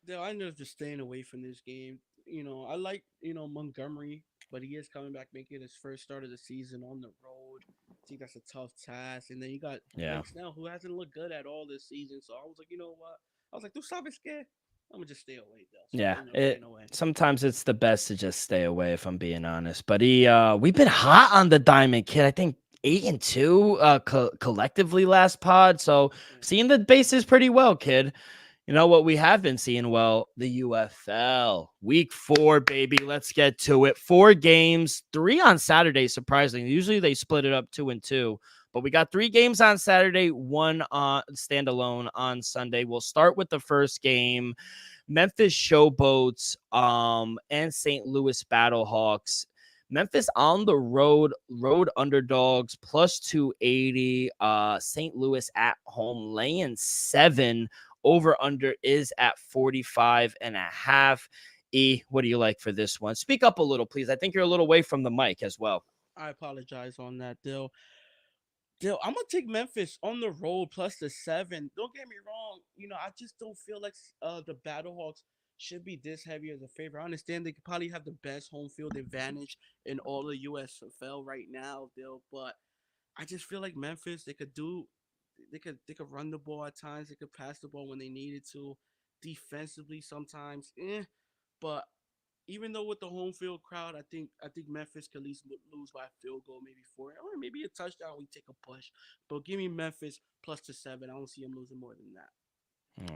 I ended up just staying away from this game. I like, Montgomery, but he is coming back making his first start of the season on the road. I think that's a tough task. And then you got Yeah. Blake Snell, who hasn't looked good at all this season. So I was like, you know what? I was like, do stop it, scared. I'm gonna just stay away though. So I Yeah, ended up staying away. sometimes it's the best to just stay away if I'm being honest. But we've been hot on the Diamond Kid. I think 8-2 collectively last pod. So seeing the bases pretty well, kid. You know what we have been seeing? Well, the UFL week 4, baby. Let's get to it. 4 games, 3 on Saturday. Surprisingly, usually they split it up 2 and 2, but we got 3 games on Saturday, 1 on standalone on Sunday. We'll start with the first game. Memphis Showboats and St. Louis Battlehawks. Memphis on the road underdogs plus 280. St. Louis at home laying 7. Over under is at 45.5. What do you like for this one? Speak up a little, please. I think you're a little away from the mic as well. I apologize on that, Dill. I'm gonna take Memphis on the road plus the 7. Don't get me wrong. I just don't feel like the Battlehawks should be this heavy as a favorite. I understand they could probably have the best home field advantage in all the USFL right now, Dill, but I just feel like Memphis, they could run the ball at times, they could pass the ball when they needed to. Defensively sometimes, but even though with the home field crowd, I think Memphis could at least lose by a field goal, maybe 4, or maybe a touchdown. We take a push, but give me Memphis plus the 7. I don't see them losing more than that.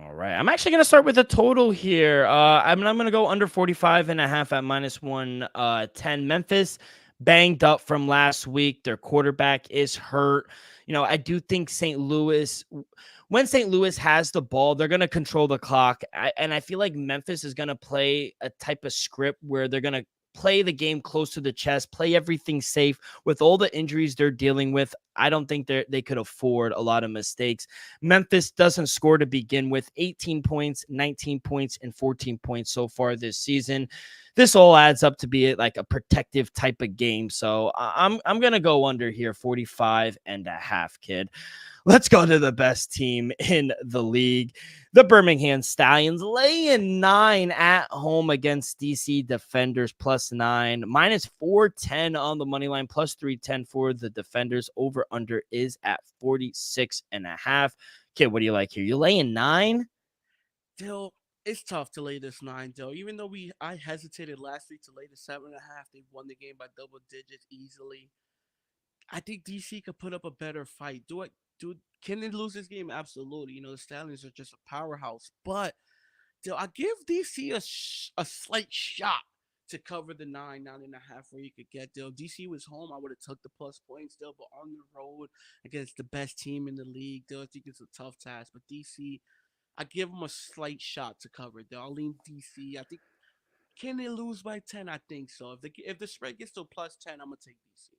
All right. I'm actually going to start with a total here. I'm going to go under 45.5 at minus 110. Memphis banged up from last week. Their quarterback is hurt. I do think when St. Louis has the ball, they're going to control the clock. And I feel like Memphis is going to play a type of script where they're going to play the game close to the chest, play everything safe. With all the injuries they're dealing with, I don't think they could afford a lot of mistakes. Memphis doesn't score to begin with. 18 points, 19 points, and 14 points so far this season. This all adds up to be like a protective type of game. So I'm going to go under here, 45.5, kid. Let's go to the best team in the league. The Birmingham Stallions laying 9 at home against DC Defenders plus 9. Minus 410 on the money line, plus 310 for the Defenders. Over under is at 46.5. Kid, what do you like here? You laying 9? Dill, it's tough to lay this 9, Dill. Even though I hesitated last week to lay the 7.5, they won the game by double digits easily. I think DC could put up a better fight. Can they lose this game? Absolutely. The Stallions are just a powerhouse. But I give DC a slight shot to cover the 9.5 where you could get. DC was home. I would have took the plus points, but on the road against the best team in the league, I think it's a tough task. But DC, I give them a slight shot to cover. I'll lean DC. I think can they lose by 10? I think so. If the spread gets to plus 10, I'm gonna take DC.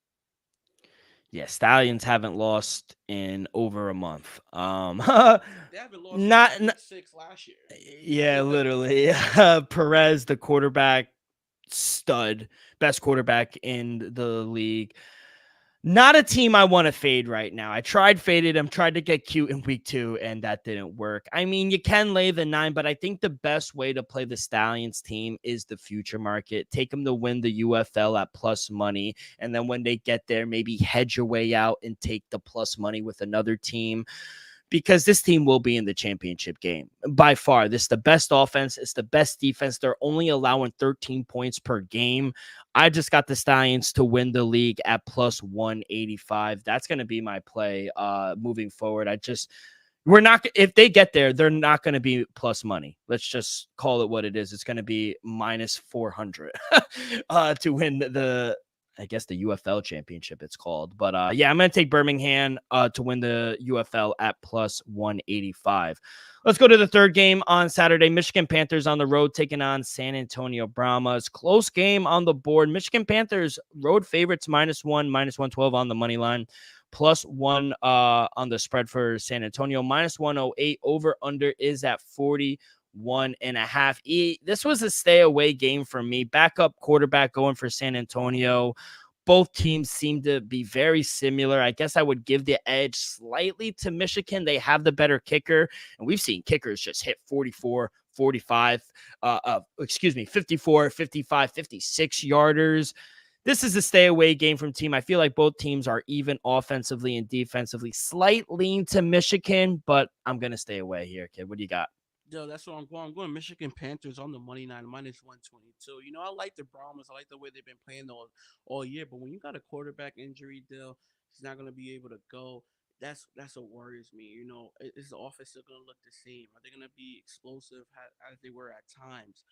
Yeah, Stallions haven't lost in over a month. They haven't lost since Not, like week 6 last year. yeah, literally. Perez, the quarterback, stud, best quarterback in the league. Not a team I want to fade right now. I faded him, tried to get cute in week 2, and that didn't work. I mean, you can lay the 9, but I think the best way to play the Stallions team is the future market. Take them to win the UFL at plus money, and then when they get there, maybe hedge your way out and take the plus money with another team, because this team will be in the championship game by far. This is the best offense. It's the best defense. They're only allowing 13 points per game. I just got the Stallions to win the league at plus 185. That's going to be my play moving forward. We're not, if they get there, they're not going to be plus money. Let's just call it what it is. It's going to be minus 400 to win I guess the UFL championship it's called. But yeah, I'm going to take Birmingham to win the UFL at plus 185. Let's go to the third game on Saturday. Michigan Panthers on the road taking on San Antonio Brahmas. Close game on the board. Michigan Panthers road favorites minus 112 on the money line. Plus 1 on the spread for San Antonio. Minus 108. Over under is at 41.5. This was a stay away game for me. Backup quarterback going for San Antonio. Both teams seem to be very similar. I guess I would give the edge slightly to Michigan. They have the better kicker, and we've seen kickers just hit 44, 45, 54, 55, 56 yarders. This is a stay away game from team. I feel like both teams are even offensively and defensively. Slight lean to Michigan, but I'm going to stay away here, kid. What do you got? Yo, that's what I'm going. I'm going Michigan Panthers on the money line, minus 122. I like the Brahmas. I like the way they've been playing all year. But when you got a quarterback injury, deal, he's not going to be able to go. That's what worries me. Is the offense still going to look the same? Are they going to be explosive as they were at times?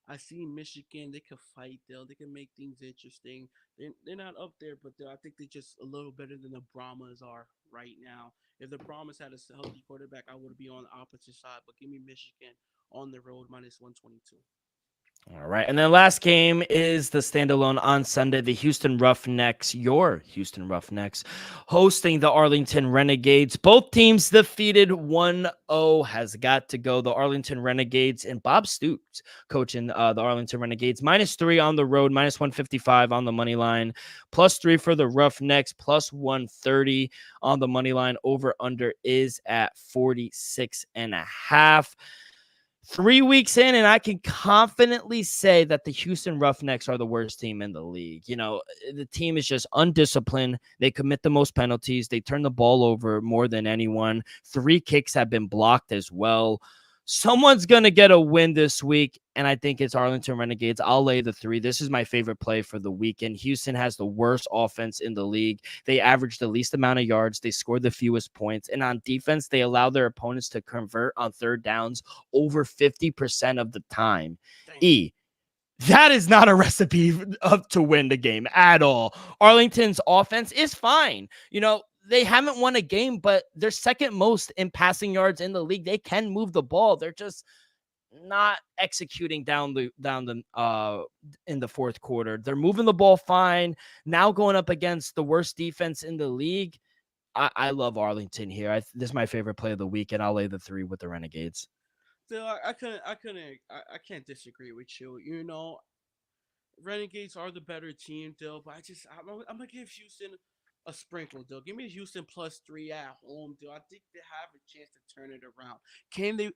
I see Michigan. They can fight, Dale. They can make things interesting. They're not up there, but I think they're just a little better than the Brahmas are right now. If the Brahmas had a healthy quarterback, I would be on the opposite side. But give me Michigan on the road minus 122. All right. And then last game is the standalone on Sunday. The Houston Roughnecks, your Houston Roughnecks, hosting the Arlington Renegades. Both teams defeated. 1-0 has got to go. The Arlington Renegades and Bob Stoops coaching the Arlington Renegades. Minus 3 on the road, minus 155 on the money line. Plus 3 for the Roughnecks, plus 130 on the money line. Over under is at 46.5. 3 weeks in, and I can confidently say that the Houston Roughnecks are the worst team in the league. The team is just undisciplined. They commit the most penalties. They turn the ball over more than anyone. 3 kicks have been blocked as well. Someone's going to get a win this week, and I think it's Arlington Renegades. I'll lay the 3. This is my favorite play for the weekend. Houston has the worst offense in the league. They average the least amount of yards. They score the fewest points. And on defense, they allow their opponents to convert on third downs over 50% of the time. That is not a recipe to win the game at all. Arlington's offense is fine. They haven't won a game, but they're second most in passing yards in the league. They can move the ball. They're just not executing down the in the fourth quarter. They're moving the ball fine. Now going up against the worst defense in the league. I love Arlington here. This is my favorite play of the week, and I'll lay the 3 with the Renegades. So I can't disagree with you. Renegades are the better team, Dill, but I'm gonna give Houston a sprinkle, Dill. Give me Houston plus 3 at home, Dill. I think they have a chance to turn it around. Can they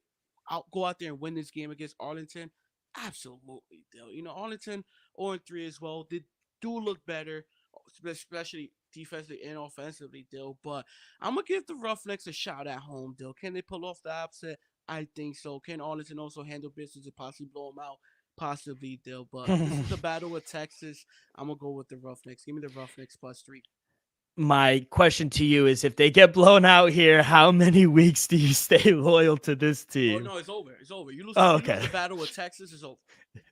go out there and win this game against Arlington? Absolutely, Dill. Arlington 0-3 as well. They do look better, especially defensively and offensively, Dill. But I'm gonna give the Roughnecks a shot at home, Dill. Can they pull off the upset? I think so. Can Arlington also handle business and possibly blow them out? Possibly, Dill. But this is the battle with Texas. I'm going to go with the Roughnecks. Give me the Roughnecks plus 3. My question to you is, if they get blown out here, how many weeks do you stay loyal to this team? Oh, no, it's over. It's over. You lose, okay. You lose the battle with Texas, it's over.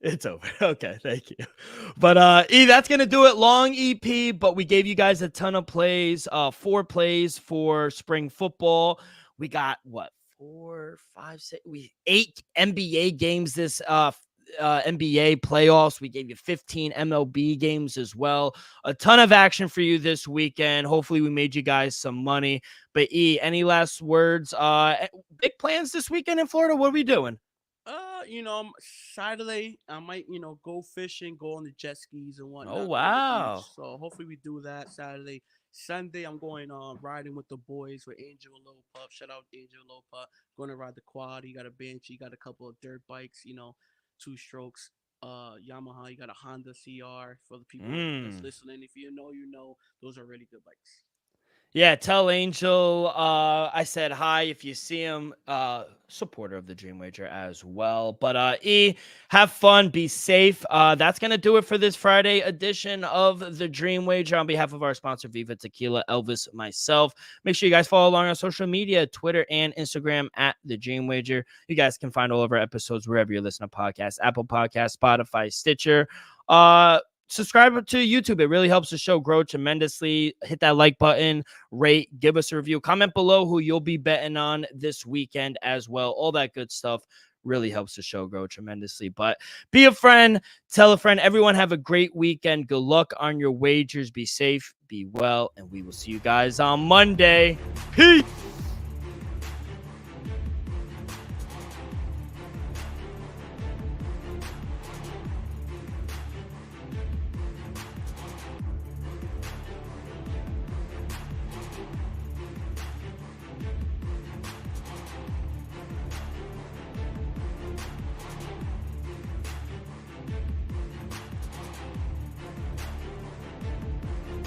It's over. Okay, thank you. But that's going to do it. Long EP, but we gave you guys a ton of plays, 4 plays for spring football. We got, 4, 5, 6, 8 NBA games this NBA playoffs. We gave you 15 MLB games as well. A ton of action for you this weekend. Hopefully we made you guys some money. But any last words? Big plans this weekend in Florida? What are we doing? Saturday I might, go fishing, go on the jet skis and whatnot. Oh, on the wow. beach. So hopefully we do that Saturday. Sunday I'm going riding with the boys with Angel and Lil Pup. Shout out Angel and Lil Pup. Going to ride the quad. He got a bench. He got a couple of dirt bikes. 2 strokes. Yamaha. You got a Honda CR for the people that's listening. If you know, those are really good bikes. Yeah, tell Angel I said hi if you see him. Supporter of the Dream Wager as well. But have fun, be safe. That's gonna do it for this Friday edition of the Dream Wager. On behalf of our sponsor, Viva Tequila, Elvis, myself. Make sure you guys follow along on social media, Twitter and Instagram at the Dream Wager. You guys can find all of our episodes wherever you listen to podcasts, Apple Podcasts, Spotify, Stitcher. Subscribe to YouTube. It really helps the show grow tremendously. Hit that like button, rate, give us a review. Comment below who you'll be betting on this weekend as well. All that good stuff really helps the show grow tremendously. But be a friend, tell a friend. Everyone have a great weekend. Good luck on your wagers. Be safe, be well, and we will see you guys on Monday. Peace.